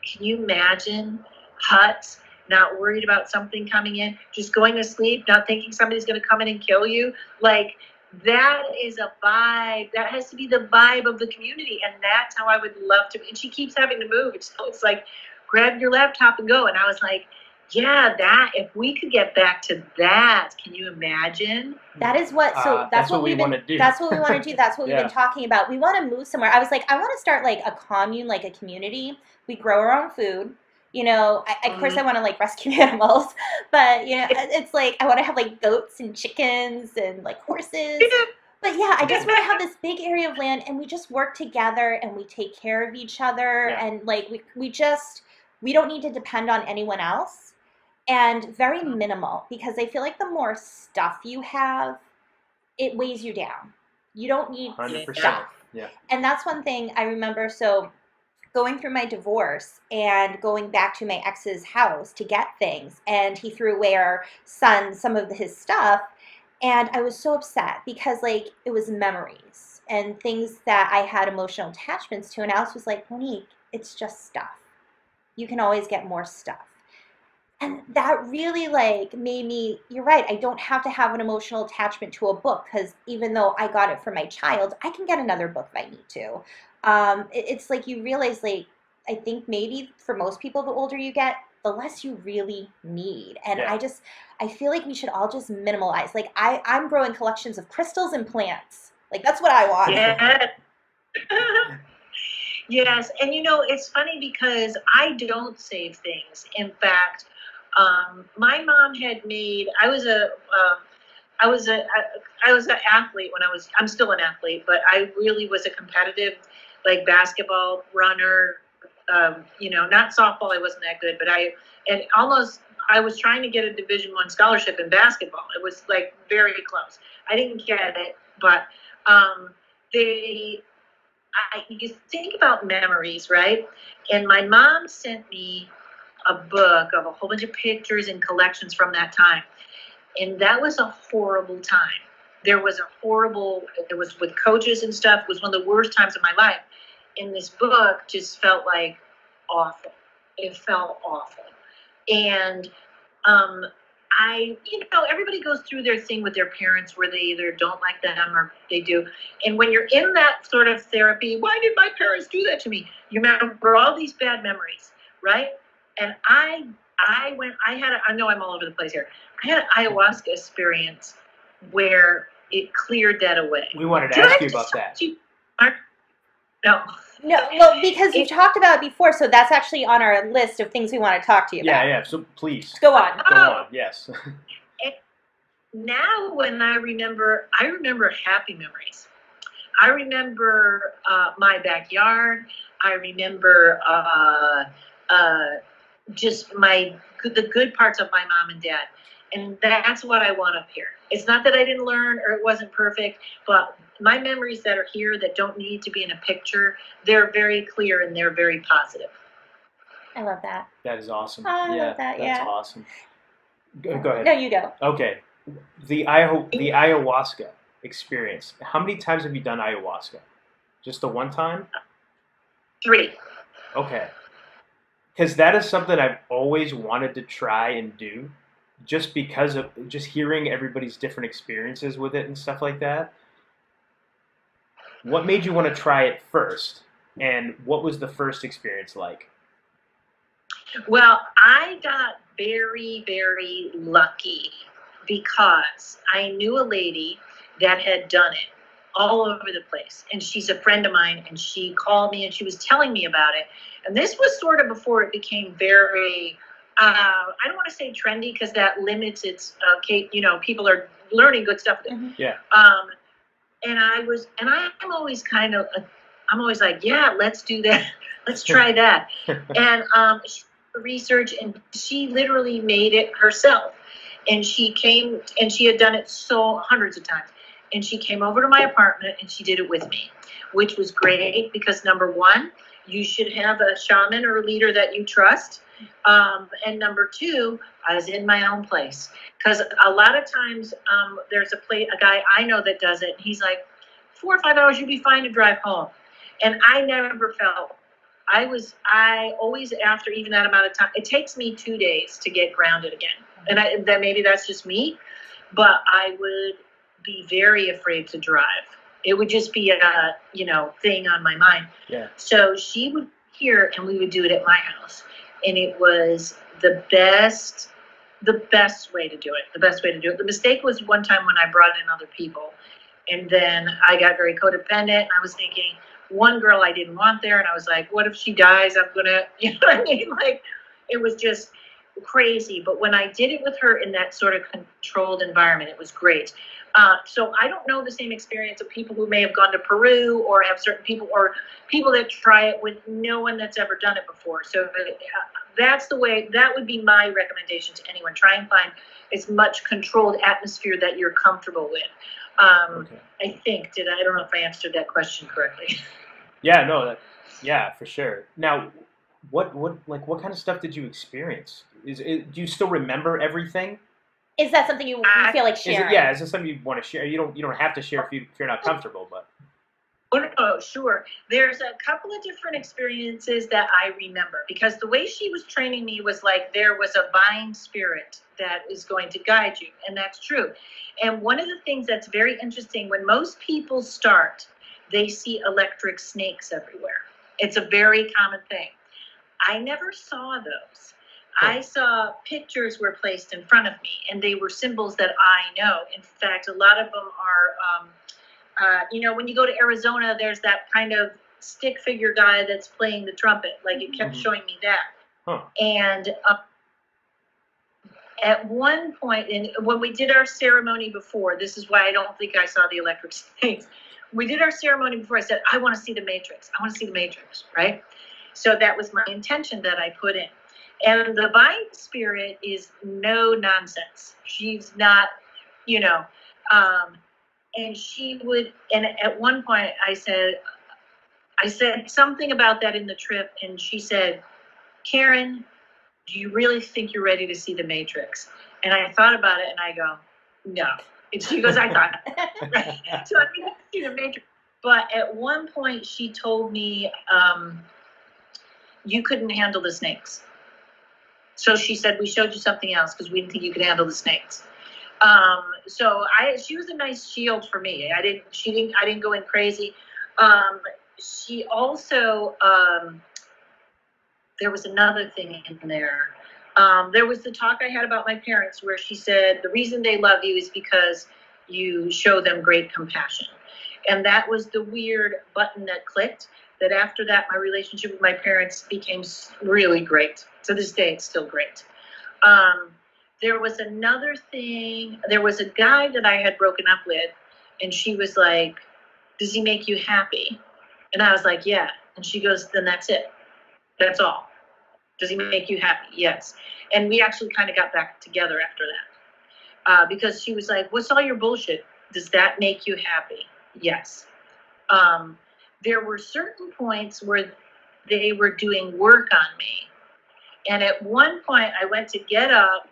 can you imagine huts, not worried about something coming in, just going to sleep, not thinking somebody's going to come in and kill you? Like, that is a vibe. That has to be the vibe of the community. And that's how I would love to. And she keeps having to move. So it's like, grab your laptop and go. And I was like, yeah, if we could get back to that, can you imagine? That is what, so that's what we want to do. That's what we want to do. That's what we've been talking about. We want to move somewhere. I was like, I want to start like a commune, like a community. We grow our own food. You know, of course I want to like rescue animals, but you know, it's like, I want to have like goats and chickens and like horses. But yeah, I just want to have this big area of land, and we just work together and we take care of each other. And like, we don't need to depend on anyone else. And very minimal, because I feel like the more stuff you have, it weighs you down. You don't need 100%. Stuff. Yeah. And that's one thing I remember. So going through my divorce and going back to my ex's house to get things, and he threw away our son some of his stuff, and I was so upset because like it was memories and things that I had emotional attachments to, and Alice was like, Monique, it's just stuff. You can always get more stuff. And that really like made me, you're right, I don't have to have an emotional attachment to a book, because even though I got it for my child, I can get another book if I need to. It's like you realize, like, I think maybe for most people, the older you get, the less you really need. And I feel like we should all just minimalize. Like I'm growing collections of crystals and plants. Like that's what I want. Yeah. Yes. And you know, it's funny because I don't save things. In fact, my mom had made, I was an athlete when I'm still an athlete, but I really was a competitive, like basketball runner, you know, not softball. I wasn't that good, but I was trying to get a Division I scholarship in basketball. It was like very close. I didn't get it, but, you think about memories, right? And my mom sent me a book of a whole bunch of pictures and collections from that time. And that was a horrible time. There was a horrible, it was with coaches and stuff, it was one of the worst times of my life. And this book just felt like awful. It felt awful. And everybody goes through their thing with their parents where they either don't like them or they do. And when you're in that sort of therapy, why did my parents do that to me? You remember all these bad memories, right? And I know I'm all over the place here. I had an ayahuasca experience where it cleared that away. We wanted to ask you about that. Mark? No. No, well, because you've talked about it before, so that's actually on our list of things we want to talk to you about. Yeah, so please. Go on. Go on, yes. Now when I remember happy memories. I remember my backyard. I remember just the good parts of my mom and dad. And that's what I want up here. It's not that I didn't learn or it wasn't perfect, but my memories that are here that don't need to be in a picture, they're very clear and they're very positive. I love that. That is awesome. I love that, That's awesome. Go ahead. No, you go. Okay. The ayahuasca experience. How many times have you done ayahuasca? Just the one time? 3. Okay. Because that is something I've always wanted to try and do, just because of just hearing everybody's different experiences with it and stuff like that. What made you want to try it first? And what was the first experience like? Well, I got very, very lucky because I knew a lady that had done it all over the place. And she's a friend of mine, and she called me and she was telling me about it. And this was sort of before it became very, I don't want to say trendy because that limits its, people are learning good stuff. Mm-hmm. Yeah. And I'm always I'm always like, yeah, let's do that. Let's try that. And she research, and she literally made it herself. And she came, and she had done it hundreds of times. And she came over to my apartment and she did it with me, which was great because number one, you should have a shaman or a leader that you trust. And number two, I was in my own place. Because a lot of times there's a guy I know that does it. He's like, 4 or 5 hours, you'll be fine to drive home. And I never felt, I always, after even that amount of time, it takes me 2 days to get grounded again. And maybe that's just me, but I would be very afraid to drive. It would just be a, thing on my mind. Yeah. So she would here and we would do it at my house. And it was the best way to do it. The best way to do it. The mistake was one time when I brought in other people. And then I got very codependent. And I was thinking, one girl I didn't want there. And I was like, what if she dies? I'm going to, you know what I mean? Like, it was just crazy. But when I did it with her in that sort of controlled environment, it was great. So I don't know the same experience of people who may have gone to Peru or have certain people or people that try it with no one that's ever done it before. So that's the way, that would be my recommendation to anyone. Try and find as much controlled atmosphere that you're comfortable with. Okay. I don't know if I answered that question correctly. Yeah, no, yeah, for sure. Now, what kind of stuff did you experience? Do you still remember everything? Is that something you feel like sharing? Is this something you want to share? You don't have to share if you're not comfortable, but. Oh, sure. There's a couple of different experiences that I remember because the way she was training me was like there was a vine spirit that is going to guide you, and that's true. And one of the things that's very interesting, when most people start, they see electric snakes everywhere. It's a very common thing. I never saw those. I saw pictures were placed in front of me, and they were symbols that I know. In fact, a lot of them are, when you go to Arizona, there's that kind of stick figure guy that's playing the trumpet. Like, it kept showing me that. Huh. And at one point, and when we did our ceremony before, this is why I don't think I saw the electric snakes. We did our ceremony before. I said, I want to see the Matrix. I want to see the Matrix, right? So that was my intention that I put in. And the vine spirit is no nonsense. She's not, and she would, and at one point I said something about that in the trip, and she said, Karen, do you really think you're ready to see the Matrix? And I thought about it, and I go, no, And she goes, I thought. Right. So I think she's a major. But at one point, she told me, you couldn't handle the snakes. So she said, we showed you something else because we didn't think you could handle the snakes. She was a nice shield for me. I didn't go in crazy. She also, there was another thing in there. There was the talk I had about my parents where she said, the reason they love you is because you show them great compassion. And that was the weird button that clicked, that after that, my relationship with my parents became really great. To this day, it's still great. There was another thing. There was a guy that I had broken up with, and she was like, does he make you happy? And I was like, yeah. And she goes, then that's it. That's all. Does he make you happy? Yes. And we actually kind of got back together after that. Because she was like, what's all your bullshit? Does that make you happy? Yes. There were certain points where they were doing work on me. And at one point I went to get up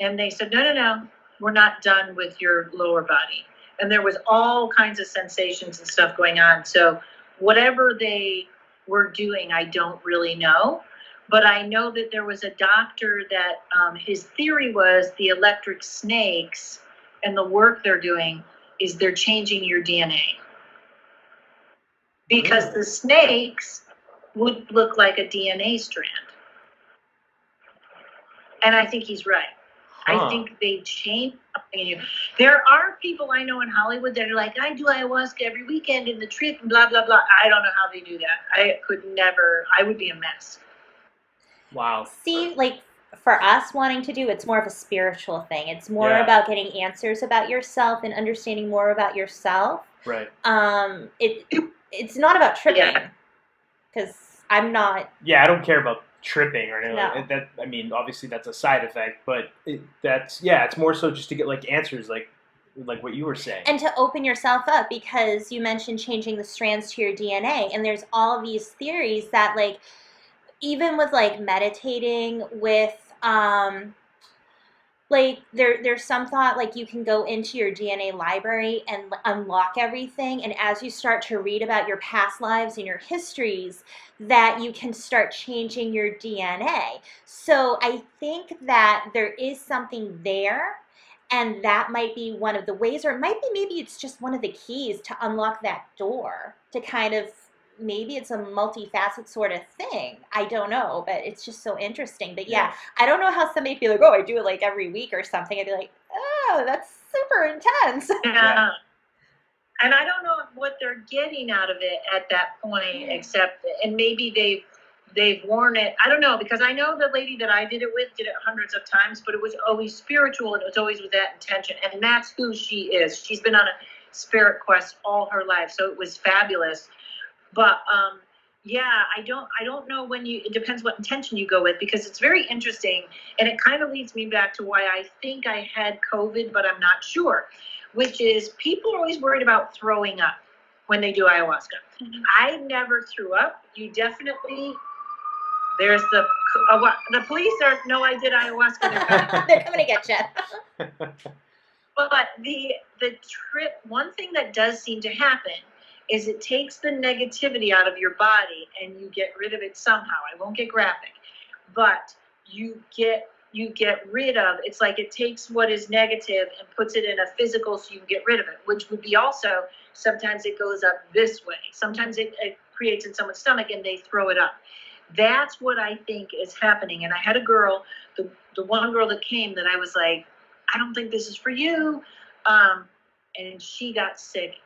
and they said, no, we're not done with your lower body. And there was all kinds of sensations and stuff going on. So whatever they were doing, I don't really know. But I know that there was a doctor that his theory was the electric snakes and the work they're doing is they're changing your DNA. Because the snakes would look like a DNA strand. And I think he's right. I think they change something in you. There are people I know in Hollywood that are like, I do ayahuasca every weekend in the trip and blah, blah, blah. I don't know how they do that. I could never, I would be a mess. Wow. See, like for us wanting to do, it's more of a spiritual thing. It's more about getting answers about yourself and understanding more about yourself. Right. It's not about tripping, because I'm not. Yeah, I don't care about tripping or anything. No. Like that. I mean, obviously that's a side effect, but it's more so just to get like answers, like what you were saying, and to open yourself up, because you mentioned changing the strands to your DNA, and there's all these theories that like even with like meditating with like there's some thought like you can go into your DNA library and unlock everything, and as you start to read about your past lives and your histories, that you can start changing your DNA. So I think that there is something there, and that might be one of the ways, or it might be maybe it's just one of the keys to unlock that door, to kind of, maybe it's a multifaceted sort of thing. I don't know, but it's just so interesting. But yeah, I don't know how somebody would be like, oh, I do it like every week or something. I'd be like, oh, that's super intense. Yeah. And I don't know what they're getting out of it at that point, except, and maybe they've worn it. I don't know, because I know the lady that I did it with did it hundreds of times, but it was always spiritual and it was always with that intention. And that's who she is. She's been on a spirit quest all her life. So it was fabulous. But I don't know when it depends what intention you go with, because it's very interesting, and it kind of leads me back to why I think I had COVID, but I'm not sure, which is people are always worried about throwing up when they do ayahuasca. Mm-hmm. I never threw up. You definitely, there's the police are, no, I did ayahuasca. They're coming to get you. But the trip, one thing that does seem to happen is it takes the negativity out of your body and you get rid of it somehow. I won't get graphic, but you get rid of, it's like it takes what is negative and puts it in a physical so you can get rid of it, which would be also, sometimes it goes up this way. Sometimes it creates in someone's stomach and they throw it up. That's what I think is happening. And I had a girl, the one girl that came that I was like, I don't think this is for you. And she got sick.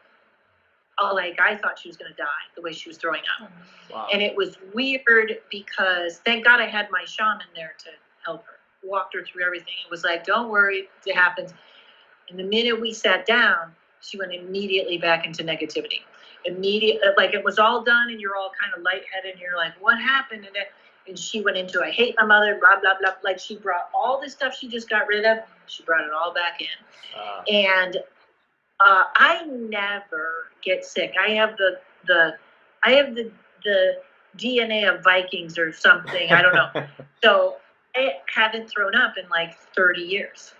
Like I thought she was going to die the way she was throwing up. Wow. And it was weird because thank God I had my shaman there to help her, walked her through everything. It was like, don't worry, it happens. And the minute we sat down, she went immediately back into negativity. Like it was all done and you're all kind of lightheaded and you're like, what happened? And she went into, I hate my mother, blah, blah, blah. Like she brought all this stuff she just got rid of, she brought it all back in. And I never get sick. I have the DNA of Vikings or something. I don't know. So I haven't thrown up in like 30 years.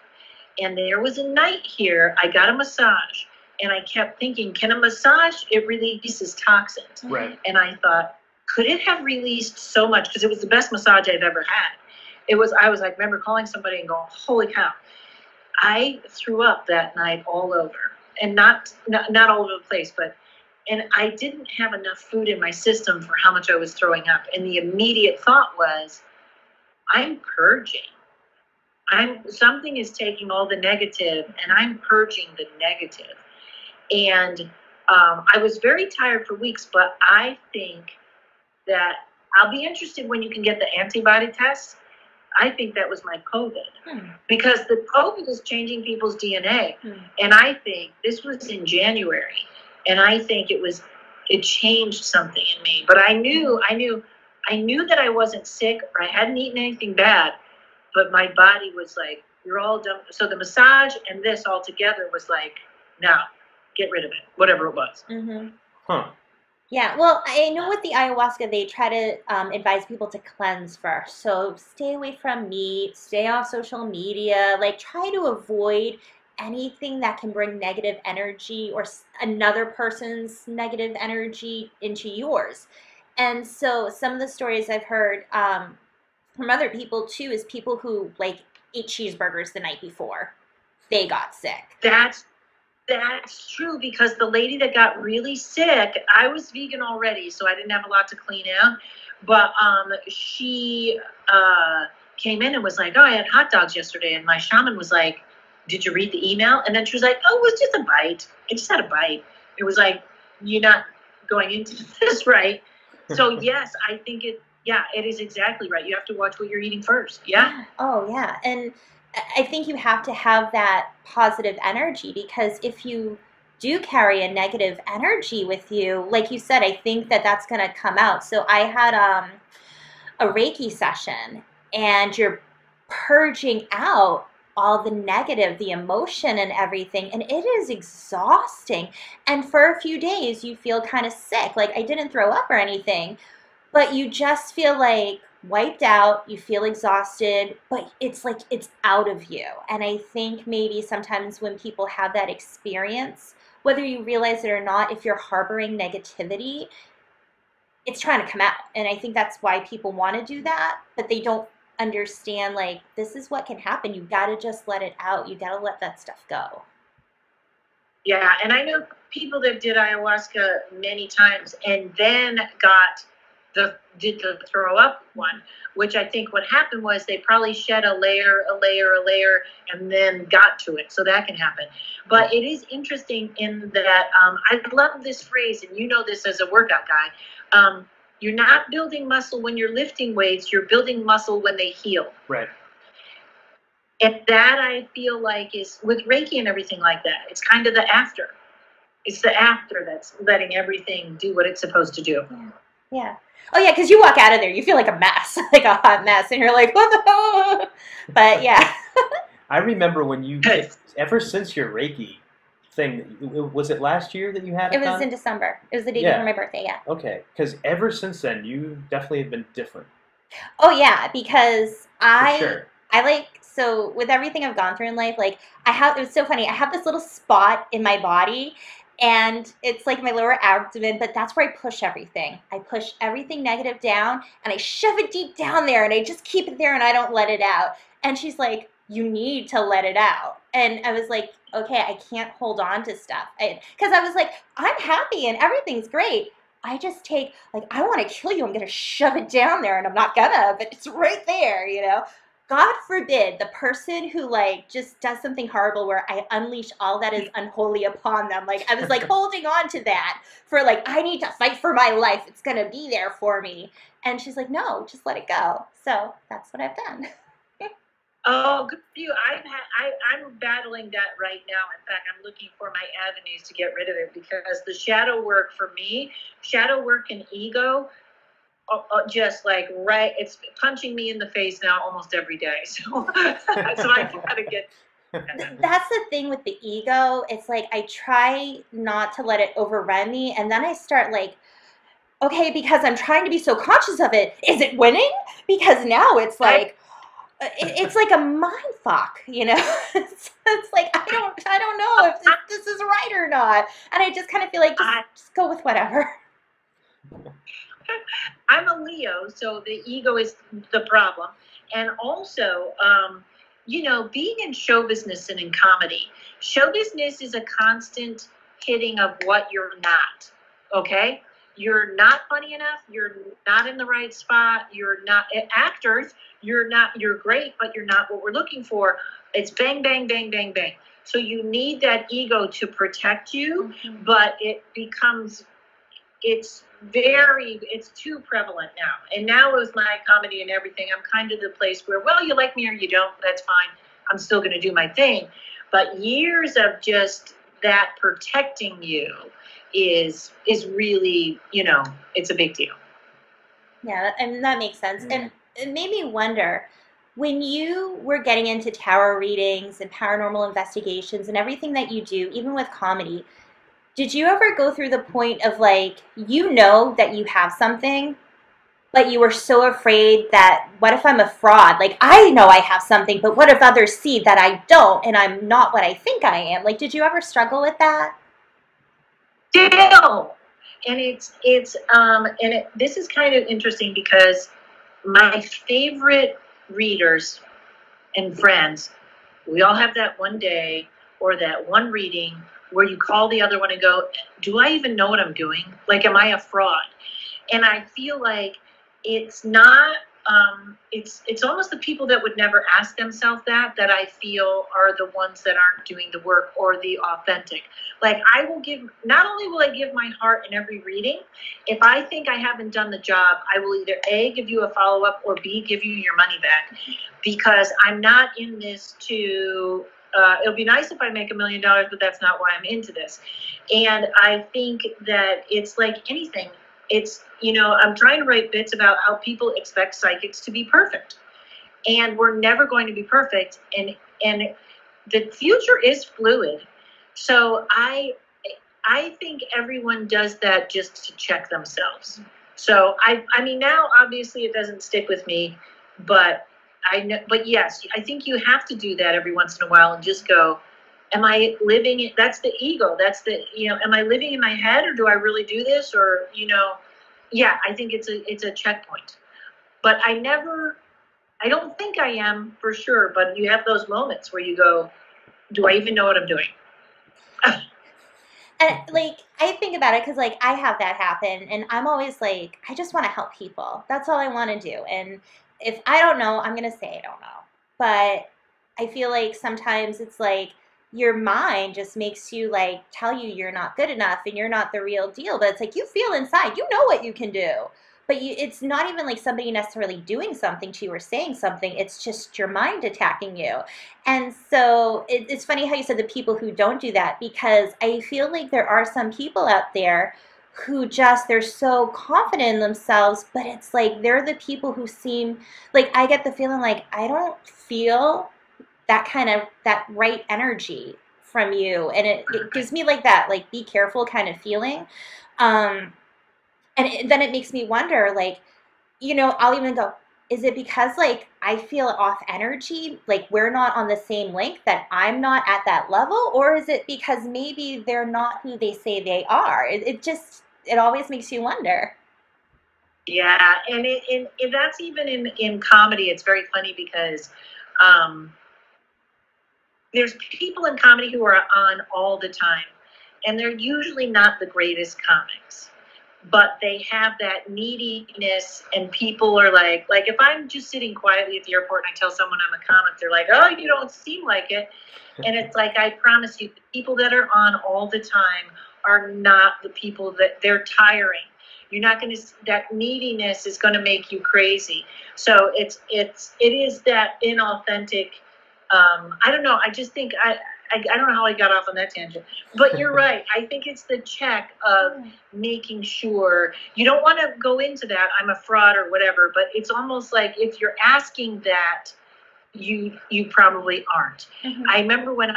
And there was a night here, I got a massage, and I kept thinking, can a massage, it releases toxins. Right. And I thought, could it have released so much? Because it was the best massage I've ever had. I was like, remember calling somebody and going, holy cow. I threw up that night all over. And not all over the place, and I didn't have enough food in my system for how much I was throwing up. And the immediate thought was, I'm purging. Something is taking all the negative, and I'm purging the negative. And I was very tired for weeks, but I think that I'll be interested when you can get the antibody test. I think that was my COVID, because the COVID is changing people's DNA. And I think this was in January, and I think it changed something in me. But I knew that I wasn't sick, or I hadn't eaten anything bad, but my body was like, you're all done. So the massage and this all together was like, no, get rid of it, whatever it was. Huh. Yeah, well, I know with the ayahuasca, they try to advise people to cleanse first. So stay away from meat, stay off social media, like try to avoid anything that can bring negative energy or another person's negative energy into yours. And so some of the stories I've heard from other people too is people who like ate cheeseburgers the night before they got sick. That's true, because the lady that got really sick, I was vegan already, so I didn't have a lot to clean out. But she came in and was like, oh, I had hot dogs yesterday. And my shaman was like, did you read the email? And then she was like, oh, it was just a bite. I just had a bite. It was like, you're not going into this right. So, yes, I think it is exactly right. You have to watch what you're eating first. Yeah. Oh, yeah. And I think you have to have that positive energy, because if you do carry a negative energy with you, like you said, I think that's going to come out. So I had a Reiki session, and you're purging out all the negative, the emotion and everything, and it is exhausting. And for a few days, you feel kind of sick. Like, I didn't throw up or anything, but you just feel like wiped out, you feel exhausted, but it's like it's out of you. And I think maybe sometimes when people have that experience, whether you realize it or not, if you're harboring negativity, it's trying to come out. And I think that's why people want to do that, but they don't understand, like, this is what can happen. You got to just let it out. You got to let that stuff go. Yeah, and I know people that did ayahuasca many times and then did the throw up one, which I think what happened was they probably shed a layer, and then got to it. So that can happen. But it is interesting in that I love this phrase, and you know this as a workout guy. You're not building muscle when you're lifting weights. You're building muscle when they heal. Right. And that, I feel like, is with Reiki and everything like that. It's kind of the after. It's the after that's letting everything do what it's supposed to do. Yeah. Oh, yeah, because you walk out of there, you feel like a mess, like a hot mess, and you're like, what the hell? But, yeah. I remember when you, ever since your Reiki thing, was it last year that you had it? It was in December. It was the day before my birthday, yeah. Okay, because ever since then, you definitely have been different. Oh, yeah, because So with everything I've gone through in life, like, it was so funny, I have this little spot in my body, and it's like my lower abdomen, but that's where I push everything. I push everything negative down, and I shove it deep down there, and I just keep it there, and I don't let it out. And she's like, you need to let it out. And I was like, okay, I can't hold on to stuff. Because I was like, I'm happy, and everything's great. I just take, like, I want to kill you. I'm going to shove it down there, and I'm not gonna, but it's right there, you know? God forbid the person who, like, just does something horrible where I unleash all that is unholy upon them. Like, I was, like, holding on to that for, like, I need to fight for my life. It's going to be there for me. And she's like, no, just let it go. So that's what I've done. Oh, good for you. I'm battling that right now. In fact, I'm looking for my avenues to get rid of it, because the shadow work for me, shadow work and ego, just like it's punching me in the face now almost every day. So I gotta get. That's the thing with the ego. It's like I try not to let it overrun me, and then I start like, okay, because I'm trying to be so conscious of it, is it winning? Because now it's like, it's like a mind fuck, you know. It's like I don't know if this is right or not, and I just kind of feel like just go with whatever. I'm a Leo, so the ego is the problem. And also, you know, being in show business and in comedy, show business is a constant hitting of what you're not, okay? You're not funny enough. You're not in the right spot. You're not actors. You're great, but you're not what we're looking for. It's bang, bang, bang, bang, bang. So you need that ego to protect you, but it becomes, it's too prevalent now. And now with my comedy and everything, I'm kind of the place where, well, you like me or you don't, that's fine. I'm still going to do my thing. But years of just that protecting you is really, you know, it's a big deal. Yeah, and that makes sense. And it made me wonder, when you were getting into tarot readings and paranormal investigations and everything that you do, even with comedy, did you ever go through the point of like, you know that you have something, but you were so afraid that what if I'm a fraud? Like, I know I have something, but what if others see that I don't and I'm not what I think I am? Like, did you ever struggle with that? Still. And this is kind of interesting because my favorite readers and friends, we all have that one day or that one reading where you call the other one and go, do I even know what I'm doing? Like, am I a fraud? And I feel like it's not, it's almost the people that would never ask themselves that I feel are the ones that aren't doing the work or the authentic. Like, I will give, not only will I give my heart in every reading, if I think I haven't done the job, I will either A, give you a follow-up, or B, give you your money back, because I'm not in this to, it'll be nice if I make $1 million, but that's not why I'm into this. And I think that it's like anything. It's, you know, I'm trying to write bits about how people expect psychics to be perfect. And we're never going to be perfect. And the future is fluid. So I think everyone does that just to check themselves. So I mean, now obviously it doesn't stick with me, but I know, but yes, I think you have to do that every once in a while and just go, am I living, that's the ego, that's the, you know, am I living in my head, or do I really do this? Or, you know, yeah, I think it's a checkpoint. But I don't think I am for sure, but you have those moments where you go, do I even know what I'm doing? And like, I think about it because like I have that happen, and I'm always like, I just want to help people. That's all I want to do. And if I don't know, I'm gonna say I don't know. But I feel like sometimes it's like your mind just makes you like tell you you're not good enough and you're not the real deal. But it's like you feel inside, you know what you can do. But it's not even like somebody necessarily doing something to you or saying something. It's just your mind attacking you. And so it's funny how you said the people who don't do that, because I feel like there are some people out there who just, they're so confident in themselves, but it's like they're the people who seem like, I get the feeling like I don't feel that kind of, that right energy from you. And it gives me like that, like, be careful kind of feeling. Um, then it makes me wonder, like, you know, I'll even go, is it because like I feel off energy, like we're not on the same length, that I'm not at that level? Or is it because maybe they're not who they say they are? It just, it always makes you wonder. Yeah, and that's even in comedy, it's very funny because there's people in comedy who are on all the time, and they're usually not the greatest comics, but they have that neediness, and people are like if I'm just sitting quietly at the airport and I tell someone I'm a comic, they're like, oh, you don't seem like it. And it's like, I promise you, the people that are on all the time are not the people that, they're tiring. You're not going to, that neediness is going to make you crazy. So it is that inauthentic, I don't know, I just think I don't know how I got off on that tangent, but you're right. I think it's the check of making sure you don't want to go into that, I'm a fraud or whatever, but it's almost like if you're asking that, you probably aren't. Mm-hmm. I remember when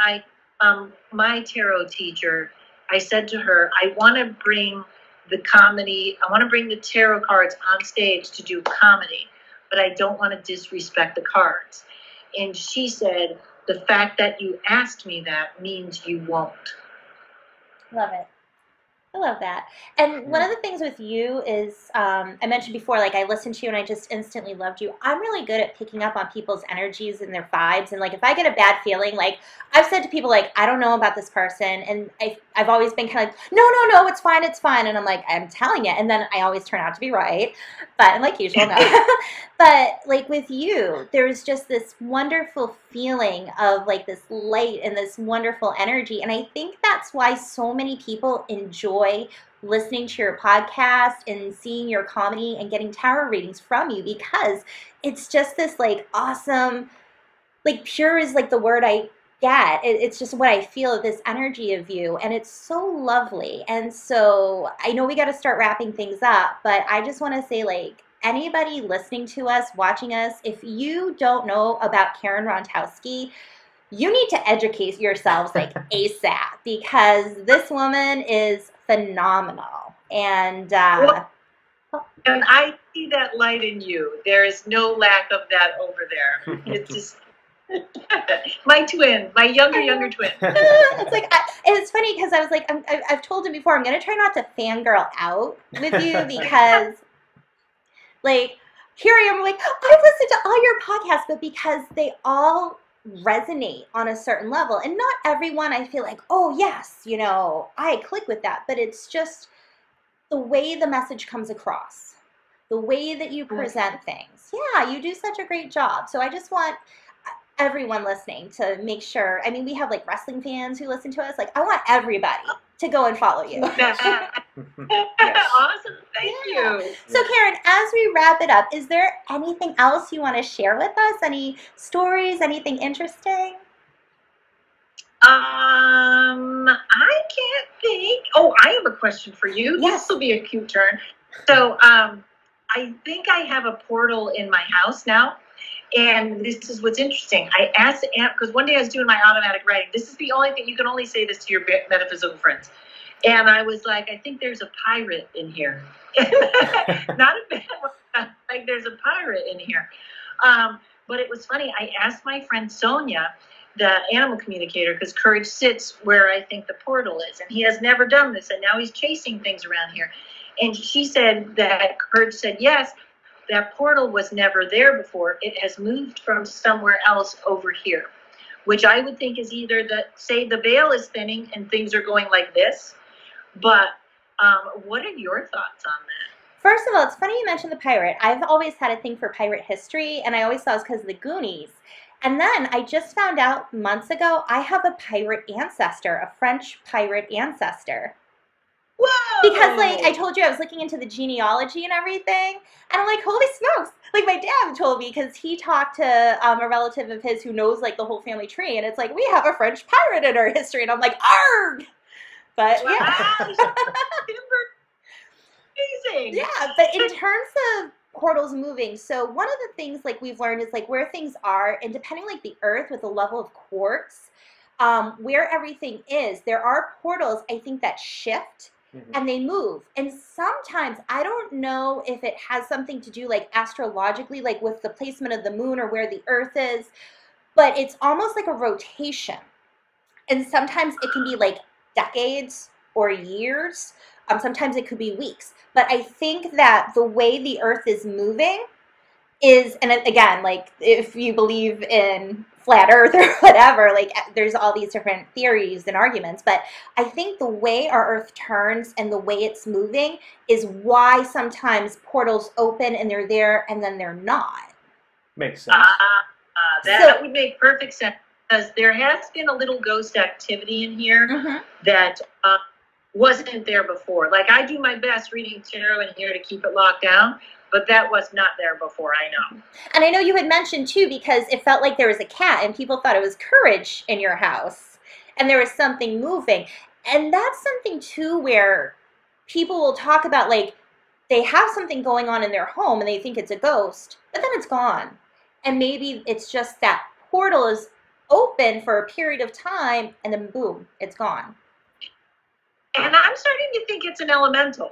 my tarot teacher, I said to her, I want to bring the comedy, I want to bring the tarot cards on stage to do comedy, but I don't want to disrespect the cards. And she said, the fact that you asked me that means you won't. Love it. I love that. And one of the things with you is, I mentioned before, like I listened to you and I just instantly loved you. I'm really good at picking up on people's energies and their vibes. And like if I get a bad feeling, like I've said to people, like, I don't know about this person. And I've always been kind of like, no, it's fine, it's fine. And I'm like, I'm telling it. And then I always turn out to be right. But like usual, no. But like with you, there's just this wonderful feeling of like this light and this wonderful energy. And I think that's why so many people enjoy listening to your podcast and seeing your comedy and getting tarot readings from you, because it's just this like awesome, like pure is like the word I get. It's just what I feel, this energy of you, and it's so lovely. And so I know we got to start wrapping things up, but I just want to say, like, anybody listening to us, watching us, if you don't know about Karen Rontowski, you need to educate yourselves like ASAP, because this woman is phenomenal. And Well, and I see that light in you. There is no lack of that over there. It's just my twin, my younger twin. It's like it's funny because I was like, I've told him before, I'm gonna try not to fangirl out with you, because like here I am, like I've listened to all your podcasts, but because they all resonate on a certain level, and not everyone I feel like, oh yes, you know, I click with that, but it's just the way the message comes across, the way that you present things. Yeah, you do such a great job. So I just want everyone listening to make sure, I mean, we have like wrestling fans who listen to us, like I want everybody to go and follow you. Awesome, thank you. So Karen, as we wrap it up, is there anything else you want to share with us? Any stories, anything interesting? I can't think. Oh, I have a question for you. Yes. This will be a cute turn. So, I think I have a portal in my house now. And this is what's interesting. I asked the aunt, because one day I was doing my automatic writing. This is the only thing, you can only say this to your metaphysical friends. And I was like, I think there's a pirate in here. Not a bad one. Like, there's a pirate in here. But it was funny. I asked my friend Sonia, the animal communicator, because Courage sits where I think the portal is. And he has never done this. And now he's chasing things around here. And she said that Courage said, yes, that portal was never there before. It has moved from somewhere else over here, which I would think is either say the veil is thinning and things are going like this. But what are your thoughts on that? First of all, it's funny you mentioned the pirate. I've always had a thing for pirate history, and I always thought it was because of the Goonies. And then I just found out months ago I have a pirate ancestor, a French pirate ancestor. Whoa! Because, like, I told you I was looking into the genealogy and everything, and I'm like, holy smokes! Like, my dad told me, because he talked to a relative of his who knows, like, the whole family tree, and it's like, we have a French pirate in our history, and I'm like, arg! But, yeah. Amazing! Yeah, but in terms of portals moving, so one of the things, like, we've learned is, like, where things are, and depending, like, the earth with the level of quartz, where everything is, there are portals, I think, that shift. Mm-hmm. And they move. And sometimes, I don't know if it has something to do like astrologically, like with the placement of the moon or where the earth is, but it's almost like a rotation. And sometimes it can be like decades or years. Sometimes it could be weeks. But I think that the way the earth is moving is, and again, like if you believe in flat earth or whatever, like there's all these different theories and arguments, but I think the way our earth turns and the way it's moving is why sometimes portals open and they're there and then they're not. Makes sense. That would make perfect sense, because there has been a little ghost activity in here. Mm-hmm. That wasn't there before. Like, I do my best reading tarot in here to keep it locked down, but that was not there before, I know. And I know you had mentioned, too, because it felt like there was a cat, and people thought it was Courage in your house, and there was something moving. And that's something, too, where people will talk about, like, they have something going on in their home, and they think it's a ghost, but then it's gone. And maybe it's just that portal is open for a period of time, and then, boom, it's gone. And I'm starting to think it's an elemental.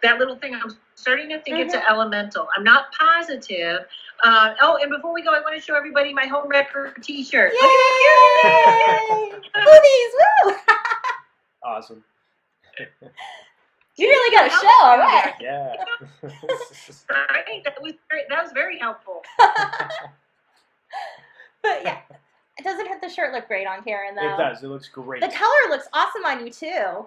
that little thing. I'm starting to think it's an elemental. I'm not positive. Oh, and before we go, I want to show everybody my Homewrecker t-shirt. Yay! Movies, woo! Awesome. You really got a show, all right. Yeah. Right? That was very helpful. But yeah, doesn't the shirt look great on Karen though? It does. It looks great. The color looks awesome on you too.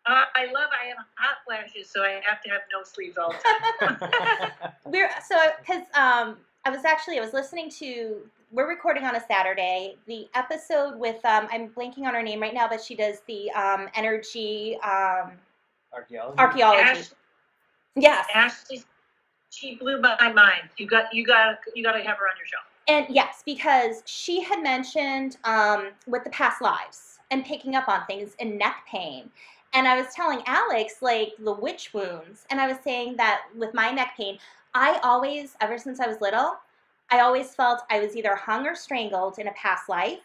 I have hot flashes, so I have to have no sleeves all the time. I was listening to. We're recording on a Saturday. The episode with I'm blanking on her name right now, but she does the energy archaeology. Ashley, yes. Ashley, she blew my mind. You got to have her on your show. And yes, because she had mentioned with the past lives and picking up on things and neck pain. And I was telling Alex, like, the witch wounds. And I was saying that with my neck pain, I always, ever since I was little, I always felt I was either hung or strangled in a past life,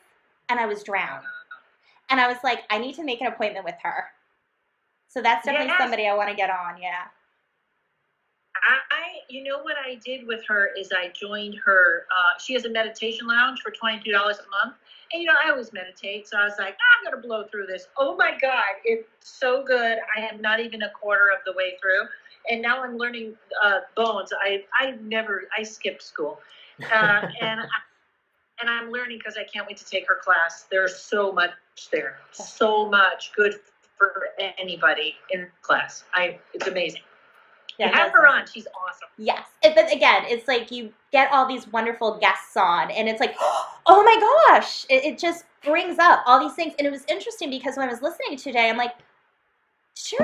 and I was drowned. And I was like, I need to make an appointment with her. So that's definitely somebody I want to get on, yeah. You know what I did with her is I joined her, she has a meditation lounge for $22 a month. And, you know, I always meditate. So I was like, I'm going to blow through this. Oh, my God. It's so good. I am not even a quarter of the way through. And now I'm learning bones. I skipped school. And I'm learning because I can't wait to take her class. There's so much there. So much good for anybody in class. It's amazing. Yeah, have her on. She's awesome. Yes. But again, it's like you get all these wonderful guests on, and it's like, oh my gosh. It just brings up all these things. And it was interesting because when I was listening today, I'm like, did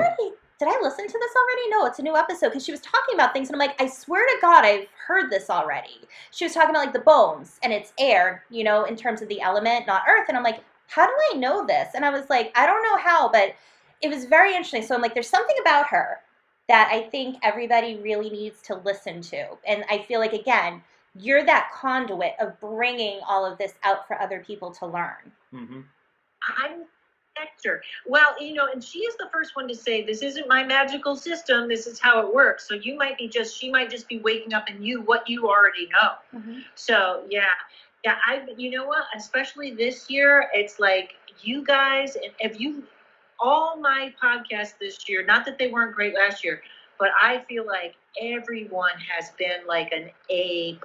I listen to this already? No, it's a new episode. Because she was talking about things, and I'm like, I swear to God, I've heard this already. She was talking about, like, the bones, and it's air, you know, in terms of the element, not earth. And I'm like, how do I know this? And I was like, I don't know how, but it was very interesting. So I'm like, there's something about her that I think everybody really needs to listen to. And I feel like, again, you're that conduit of bringing all of this out for other people to learn. Mm-hmm. I'm Hector. Well, you know, and she is the first one to say, this isn't my magical system, this is how it works. So she might just be waking up in you what you already know. Mm-hmm. So, yeah, you know what, especially this year, it's like, you guys, all my podcasts this year, not that they weren't great last year, but I feel like everyone has been like an A+.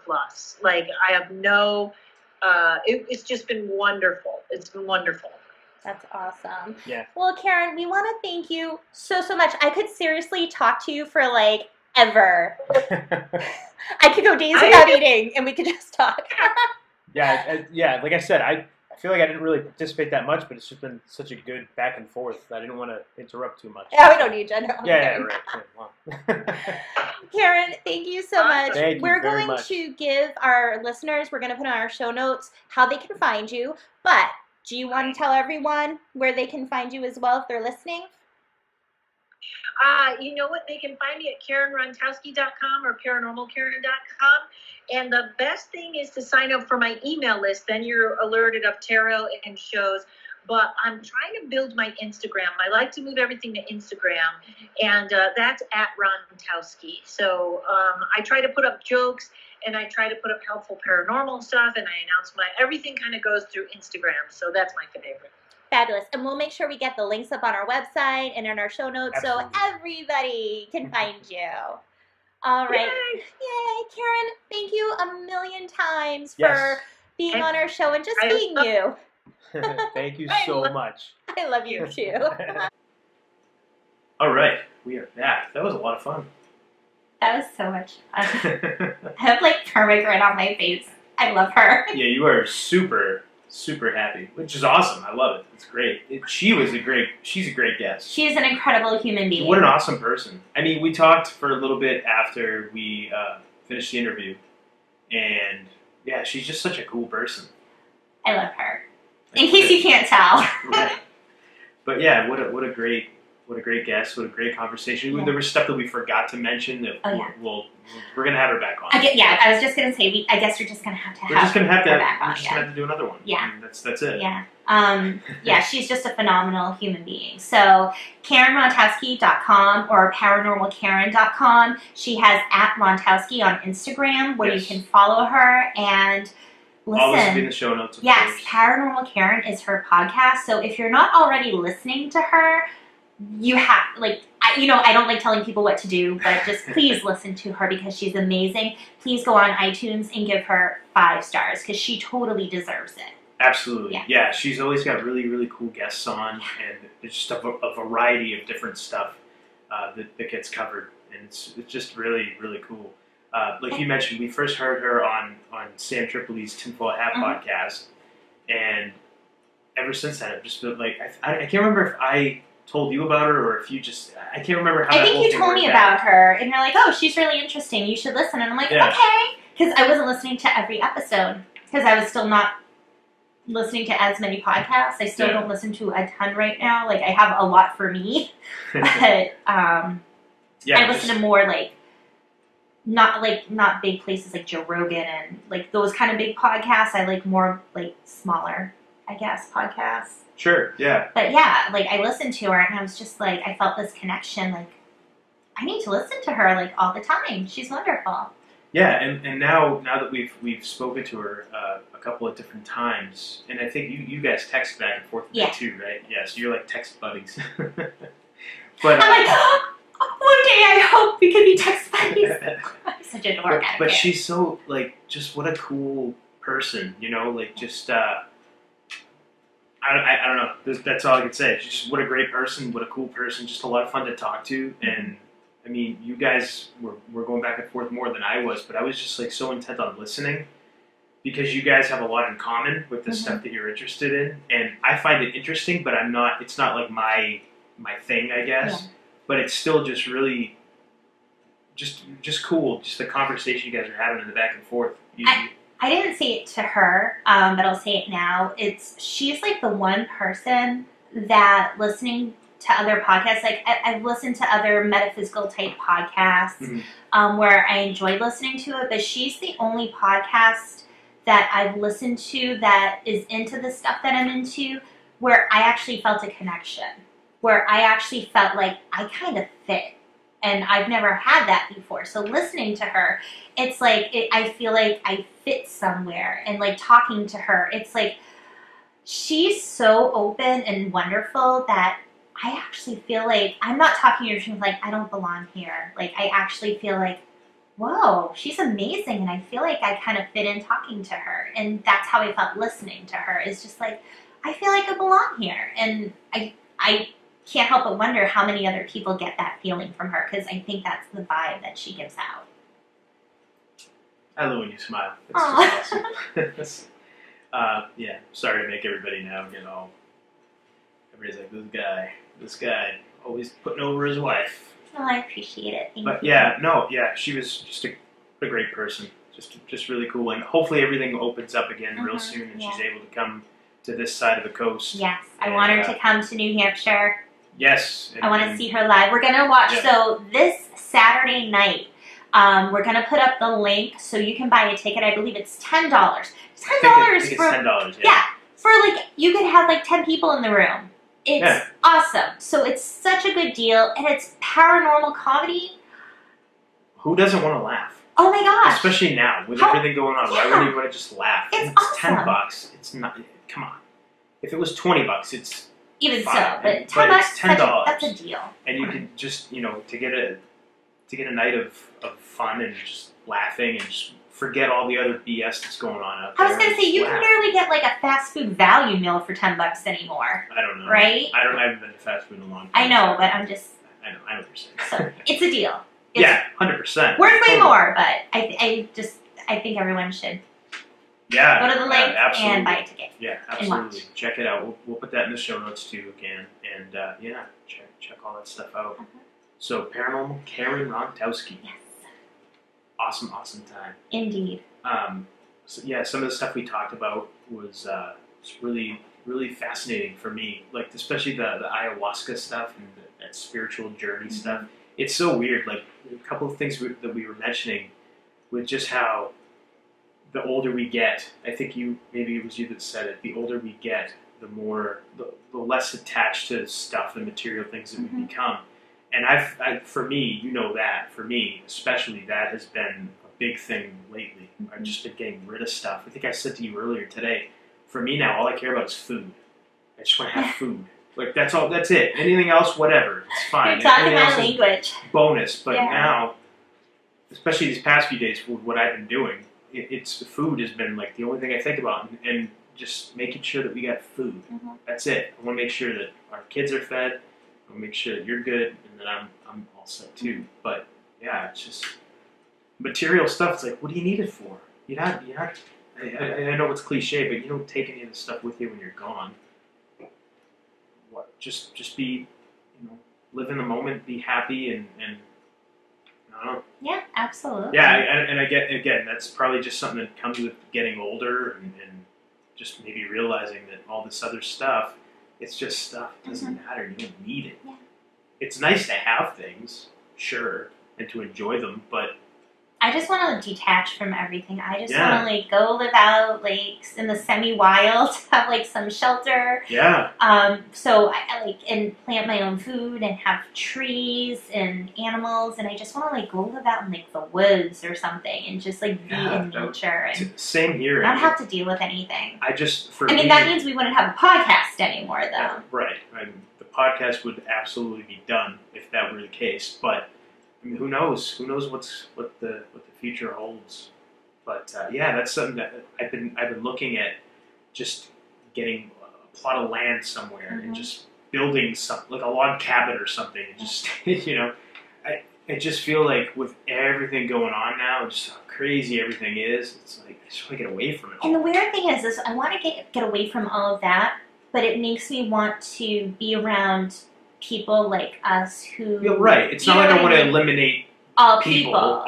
Like, I have it's just been wonderful. It's been wonderful. That's awesome. Yeah. Well, Karen, we want to thank you so much. I could seriously talk to you for like ever. I could go days without eating, and we could just talk. Yeah. Like I said, I feel like I didn't really participate that much, but it's just been such a good back and forth. I didn't want to interrupt too much. Yeah, we don't need you. No, right. Karen, thank you so much. We're going to give our listeners, we're going to put on our show notes how they can find you, but do you want to tell everyone where they can find you as well if they're listening? You know what? They can find me at KarenRontowski.com or ParanormalKaren.com. And the best thing is to sign up for my email list. Then you're alerted of tarot and shows. But I'm trying to build my Instagram. I like to move everything to Instagram. And that's at Rontowski. So I try to put up jokes, and I try to put up helpful paranormal stuff. And I announce everything kind of goes through Instagram. So that's my favorite. Fabulous. And we'll make sure we get the links up on our website and in our show notes. Absolutely. So everybody can find you. All right. Yay. Karen, thank you a million times for being on our show and just being you. Thank you so much. I love you too. All right. We are back. That was a lot of fun. That was so much fun. I have like perma grin on my face. I love her. Yeah, you are super happy, which is awesome. I love it. It's great. She's a great guest. She is an incredible human being. What an awesome person. I mean, we talked for a little bit after we finished the interview, and yeah, she's just such a cool person. I love her. In case you can't tell. Right. But yeah, what a great what a great guest! What a great conversation. Yeah. There was stuff that we forgot to mention that we're gonna have her back on. I was just gonna say, I guess we're just gonna have to have. We're just gonna have to. her back on, We're just gonna have to do another one. Yeah. I mean, that's it. Yeah. Yeah, she's just a phenomenal human being. So, KarenRontowski.com or ParanormalKaren.com. She has @Rontowski on Instagram where you can follow her and listen. All this will be in the show notes. Yes, Paranormal Karen is her podcast. So if you're not already listening to her, you have, I don't like telling people what to do, but just please listen to her because she's amazing. Please go on iTunes and give her 5 stars because she totally deserves it. Absolutely. Yeah, she's always got really, really cool guests on, and it's just a variety of different stuff that gets covered, and it's just really, really cool. Like you mentioned, we first heard her on Sam Tripoli's Tinfoil Hat podcast, and ever since then, I've just been like, I can't remember if I told you about her or if you just, I can't remember how. I think you told me about her, and you're like, oh, she's really interesting. You should listen. And I'm like, okay, because I wasn't listening to every episode because I was still not listening to as many podcasts. I still don't listen to a ton right now. Like I have a lot for me, but I listen to more not big places like Joe Rogan and like those kind of big podcasts. I like more like smaller, I guess, podcasts. Sure, yeah. But yeah, like I listened to her and I was just like, I felt this connection. Like I need to listen to her like all the time. She's wonderful. Yeah, and now that we've spoken to her a couple of different times, and I think you guys text back and forth too, right? Yeah, so you're like text buddies. But I'm like, one day I hope we could be text buddies. I'm such a dork. But she's so like, just what a cool person, you know? Like just I don't know. That's all I can say. Just what a great person, what a cool person. Just a lot of fun to talk to, and I mean, you guys were going back and forth more than I was, but I was just like so intent on listening because you guys have a lot in common with the stuff that you're interested in, and I find it interesting, but I'm not. It's not like my thing, I guess. Yeah. But it's still just really just cool. Just the conversation you guys are having in the back and forth. I didn't say it to her, but I'll say it now. She's like the one person that listening to other podcasts, like I've listened to other metaphysical type podcasts where I enjoy listening to it, but she's the only podcast that I've listened to that is into the stuff that I'm into where I actually felt a connection, where I actually felt like I kind of fit. And I've never had that before. So listening to her, it's like, I feel like I fit somewhere. And like talking to her, it's like, she's so open and wonderful that I actually feel like, I'm not talking to her like, I don't belong here. Like, I actually feel like, whoa, she's amazing. And I feel like I kind of fit in talking to her. And that's how I felt listening to her. It's just like, I feel like I belong here. And I can't help but wonder how many other people get that feeling from her, because I think that's the vibe that she gives out. I love when you smile. It's just awesome. Yeah, sorry to make everybody now, everybody's like, this guy, always putting over his wife. Oh, I appreciate it. Thank you. Yeah, she was just a great person. Just really cool. And hopefully everything opens up again real soon and she's able to come to this side of the coast. Yes, I want her to come to New Hampshire. Yes. I want to see her live. We're going to watch, so this Saturday night, we're going to put up the link so you can buy a ticket. I believe it's $10. $10 I think it's $10, yeah. For like, you could have like 10 people in the room. It's awesome. So it's such a good deal, and it's paranormal comedy. Who doesn't want to laugh? Oh my gosh. Especially now, with everything going on. Why wouldn't you want to just laugh? It's awesome. $10. It's not, come on. If it was $20, it's even fine. So, but $10, it's $10. That's a deal. And you can just, to get a night of fun and just laughing and just forget all the other BS that's going on out there. I was going to say, you can barely get like a fast food value meal for $10 anymore. I don't know. Right? I haven't been to fast food in a long time. I know, but I'm just... I know what you're saying. So, it's a deal. It's 100%. Worth way more, but I think everyone should go to the link and buy a ticket. Yeah, absolutely. Check it out. We'll put that in the show notes too again. And check all that stuff out. So, Paranormal Karen Rontowski. Yes. Awesome time. Indeed. So yeah, some of the stuff we talked about was really, really fascinating for me. Like especially the ayahuasca stuff and that spiritual journey stuff. It's so weird. Like a couple of things that we were mentioning with just how the older we get, I think maybe it was you that said it, the older we get, the less attached to stuff and material things that we become. And for me, you know that, for me, especially, that has been a big thing lately. I've just been getting rid of stuff. I think I said to you earlier today, for me now, all I care about is food. I just want to have food. Like, that's all, that's it. Anything else, whatever. It's fine. You're talking my language. Bonus. But now, especially these past few days, with what I've been doing, it's food has been like the only thing I think about. And just making sure that we got food. That's it. I want to make sure that our kids are fed. I want to make sure that you're good, and that I'm all set too. But yeah, it's just material stuff. It's like, what do you need it for? I know it's cliche, but you don't take any of the stuff with you when you're gone. What? Just be, live in the moment, be happy, and I don't know. Yeah, absolutely. Yeah, and I get, again, that's probably just something that comes with getting older and just maybe realizing that all this other stuff, it's just stuff. It doesn't matter. You don't need it. Yeah. It's nice to have things, sure, and to enjoy them, but I just want to detach from everything. I just want to like go live out like in the semi-wild, have like some shelter. Yeah. So I like and plant my own food and have trees and animals, and I just want to like go live out in like the woods or something and just like be in nature and same here. not have to deal with anything. I mean, that means we wouldn't have a podcast anymore, though. Yeah, right. The podcast would absolutely be done if that were the case, but. I mean, who knows? Who knows what the future holds? But yeah, that's something that I've been looking at, just getting a plot of land somewhere and just building something like a log cabin or something. And just I just feel like with everything going on now, just how crazy everything is, it's like I just want to get away from it all. And the weird thing is I want to get away from all of that, but it makes me want to be around people like us who... You're right. It's not like I want to eliminate all people,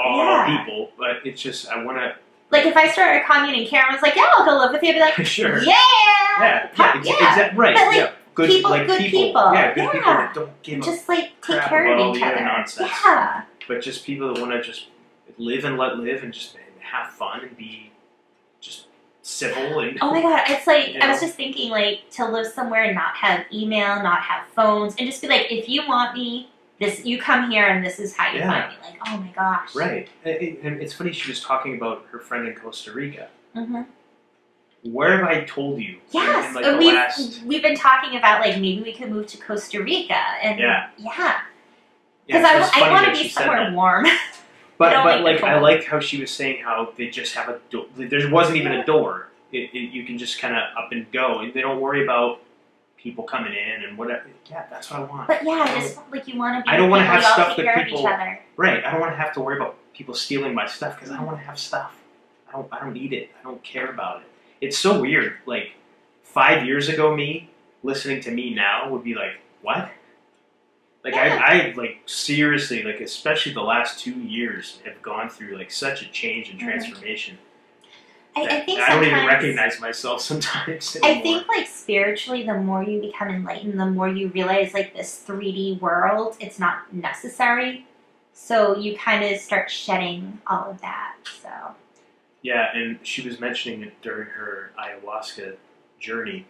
but it's just, I want to... Like, if I started a commune and Karen was like, yeah, I'll go live with you, I'd be like, sure. Yeah! Exactly. Right. But, like, yeah. Good people. Yeah, good people that don't give just, a like, take crap care about of all each the other. other nonsense. Yeah. But just people that want to just live and let live and just have fun and be just civil and... Oh my god, it's like, I was just thinking, like, to live somewhere and not have email, not have phones, and just be like, if you want me, you come here and this is how you find me. Like, oh my gosh. Right. And it's funny, she was talking about her friend in Costa Rica. Where have I told you? Yes, in like we've been talking about, like, maybe we could move to Costa Rica. And because I want to be somewhere warm. But like, I like how she was saying how they just have a door. There wasn't even a door. You can just kind of up and go. And they don't worry about people coming in and whatever. Yeah, that's what I want. But yeah, just like you want to be. I don't want to have stuff that people. Right. I don't want to have to worry about people stealing my stuff because I don't want to have stuff. I don't need it. I don't care about it. It's so weird. Like 5 years ago, me listening to me now would be like, what? Like I like seriously, like especially the last 2 years have gone through like such a change and transformation. I think I don't even recognize myself sometimes anymore. I think like spiritually, the more you become enlightened, the more you realize like this 3D world, it's not necessary. So you kind of start shedding all of that. So yeah, and she was mentioning it during her ayahuasca journey.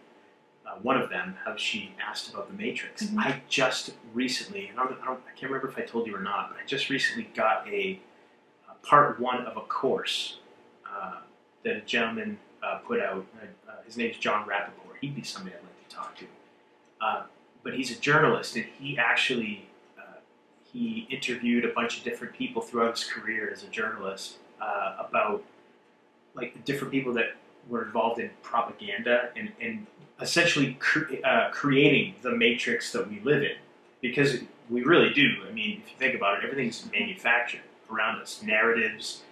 One of them, how she asked about the Matrix. I just recently, and I can't remember if I told you or not, but I just recently got a part 1 of a course that a gentleman put out. His name's John Rappaport. He'd be somebody I'd like to talk to. But he's a journalist, and he actually he interviewed a bunch of different people throughout his career as a journalist about like the different people that were involved in propaganda and essentially creating the matrix that we live in, because we really do. I mean, if you think about it, everything's manufactured around us. Narratives,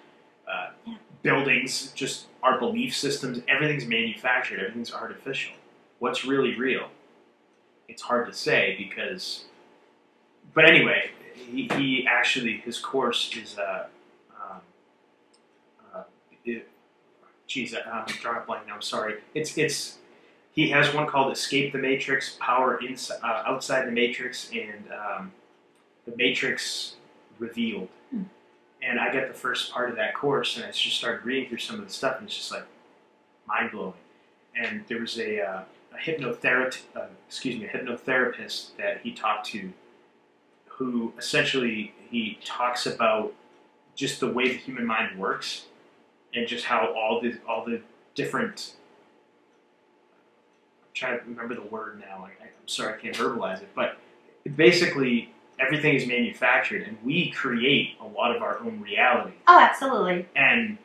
buildings, just our belief systems, everything's manufactured, everything's artificial. What's really real? It's hard to say because... But anyway, he actually, his course is... geez, I'm drawing a blank now, I'm sorry. It's he has one called Escape the Matrix, Power Outside the Matrix, and The Matrix Revealed. And I got the first part of that course, and I just started reading through some of the stuff, and it's just like mind-blowing. And there was a hypnotherapist that he talked to, who essentially he talks about just the way the human mind works, and just how all the different. I'm trying to remember the word now. I'm sorry, I can't verbalize it, but basically everything is manufactured, and we create a lot of our own reality. Oh, absolutely. And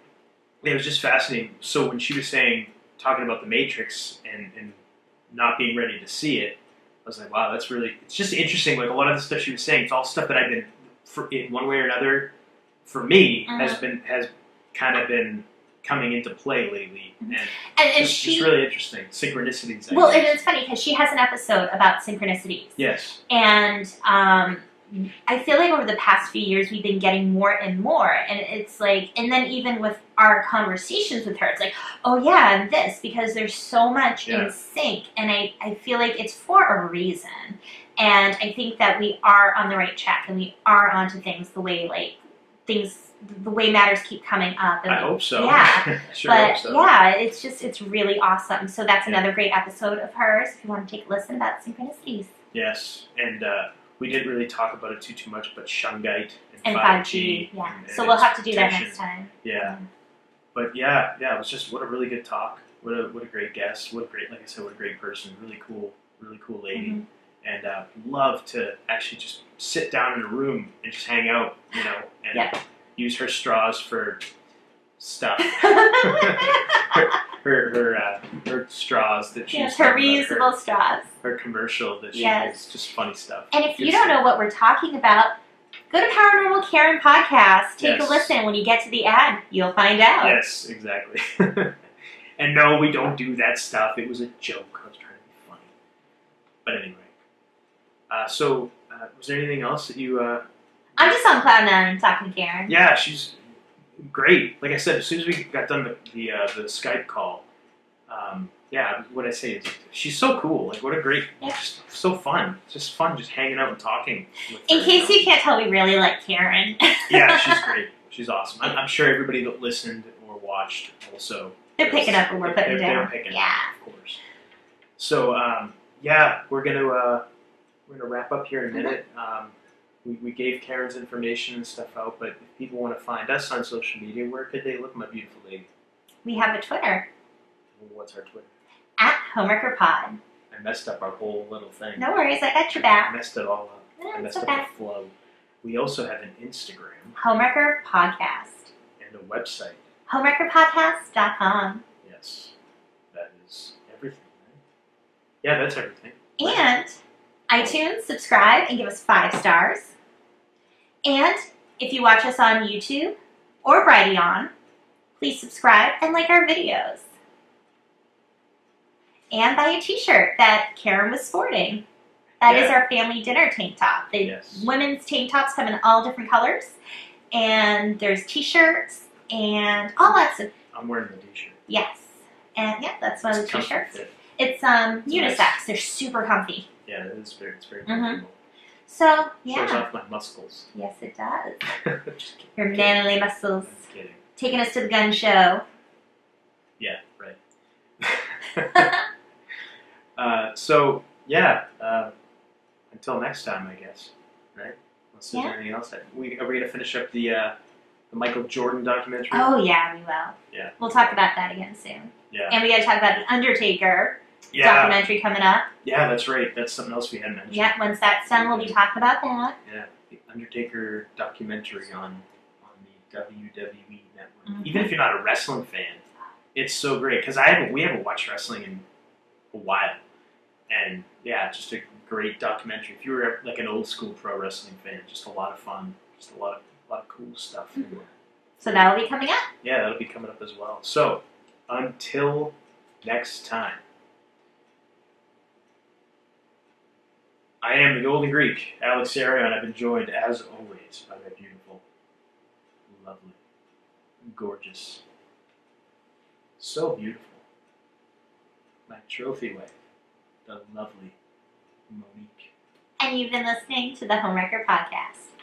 it was just fascinating. So when she was talking about the Matrix and not being ready to see it, I was like, wow, that's really, it's just interesting. Like a lot of the stuff she was saying, it's all stuff that I've been, in one way or another, for me, has kind of been coming into play lately. And it's really interesting. Synchronicities. Well, and it's funny because she has an episode about synchronicities. Yes. And I feel like over the past few years we've been getting more and more, and it's like, and then even with our conversations with her, it's like, oh yeah, and this, because there's so much in sync, and I feel like it's for a reason, and I think that we are on the right track, and we are onto things the way the way matters keep coming up. And I hope so. Yeah. Hope so. Yeah, it's really awesome. So that's another great episode of hers if you want to take a listen about synchronicities. Yes, and we didn't really talk about it too much, but Shungite and 5G. Yeah. So we'll have to do that next time. Yeah. But yeah, it was just, what a really good talk. What a great guest. What a great person. Really cool lady. And love to actually just sit down in a room and just hang out, and use her straws for stuff. her straws that she's her reusable straws. Her commercial that she is just funny stuff. And if you don't know what we're talking about, go to Paranormal Karen podcast. Take a listen. When you get to the ad, you'll find out. Yes, exactly. And no, we don't do that stuff. It was a joke. I was trying to be funny. But anyway. So, was there anything else that you... I'm just on cloud nine talking to Karen. Yeah, she's great. Like I said, as soon as we got done the Skype call, what I say is she's so cool. Like, what a great, just so fun. It's just fun just hanging out and talking with her. In case you can't tell, we really like Karen. Yeah, she's great. She's awesome. I'm sure everybody that listened or watched also. They're picking up what we're putting down. They're picking up, of course. So, we're gonna wrap up here in a minute. We gave Karen's information and stuff out, but if people want to find us on social media, where could they look, my beautiful lady? We have a Twitter. What's our Twitter? @HomewreckerPod. I messed up our whole little thing. No worries, I got your back. I messed it all up. I messed up the flow. We also have an Instagram. Homewrecker Podcast. And a website. Homewreckerpodcast.com. Yes. That is everything, right? Yeah, that's everything. And iTunes, subscribe, and give us 5 stars. And if you watch us on YouTube or Brighteon, please subscribe and like our videos. And buy a t-shirt that Karen was sporting. That is our family dinner tank top. The women's tank tops come in all different colors. And there's t-shirts and all that stuff. I'm wearing the t-shirt. Yes. And that's one of the t-shirts. Fit. It's unisex. Nice. They're super comfy. Yeah, it's very comfortable. So, Shows off my muscles. Yes, it does. Your manly muscles. I'm kidding. Taking us to the gun show. Yeah, right. Until next time, I guess. Right? Unless there's anything else. Are we going to finish up the Michael Jordan documentary? Oh, yeah, we will. Yeah. We'll talk about that again soon. Yeah. And we got to talk about the Undertaker documentary coming up. Yeah, that's right. That's something else we hadn't mentioned. Yeah, once that's done, we'll be talking about that. Yeah, the Undertaker documentary on the WWE Network. Even if you're not a wrestling fan, it's so great because we haven't watched wrestling in a while, and just a great documentary. If you were like an old school pro wrestling fan, just a lot of fun, just a lot of cool stuff. So that'll be coming up. Yeah, that'll be coming up as well. So until next time. I am the Golden Greek, Alex Arion. I've been joined, as always, by my beautiful, lovely, gorgeous, so beautiful, my trophy wife, the lovely Monique. And you've been listening to the Homewrecker podcast.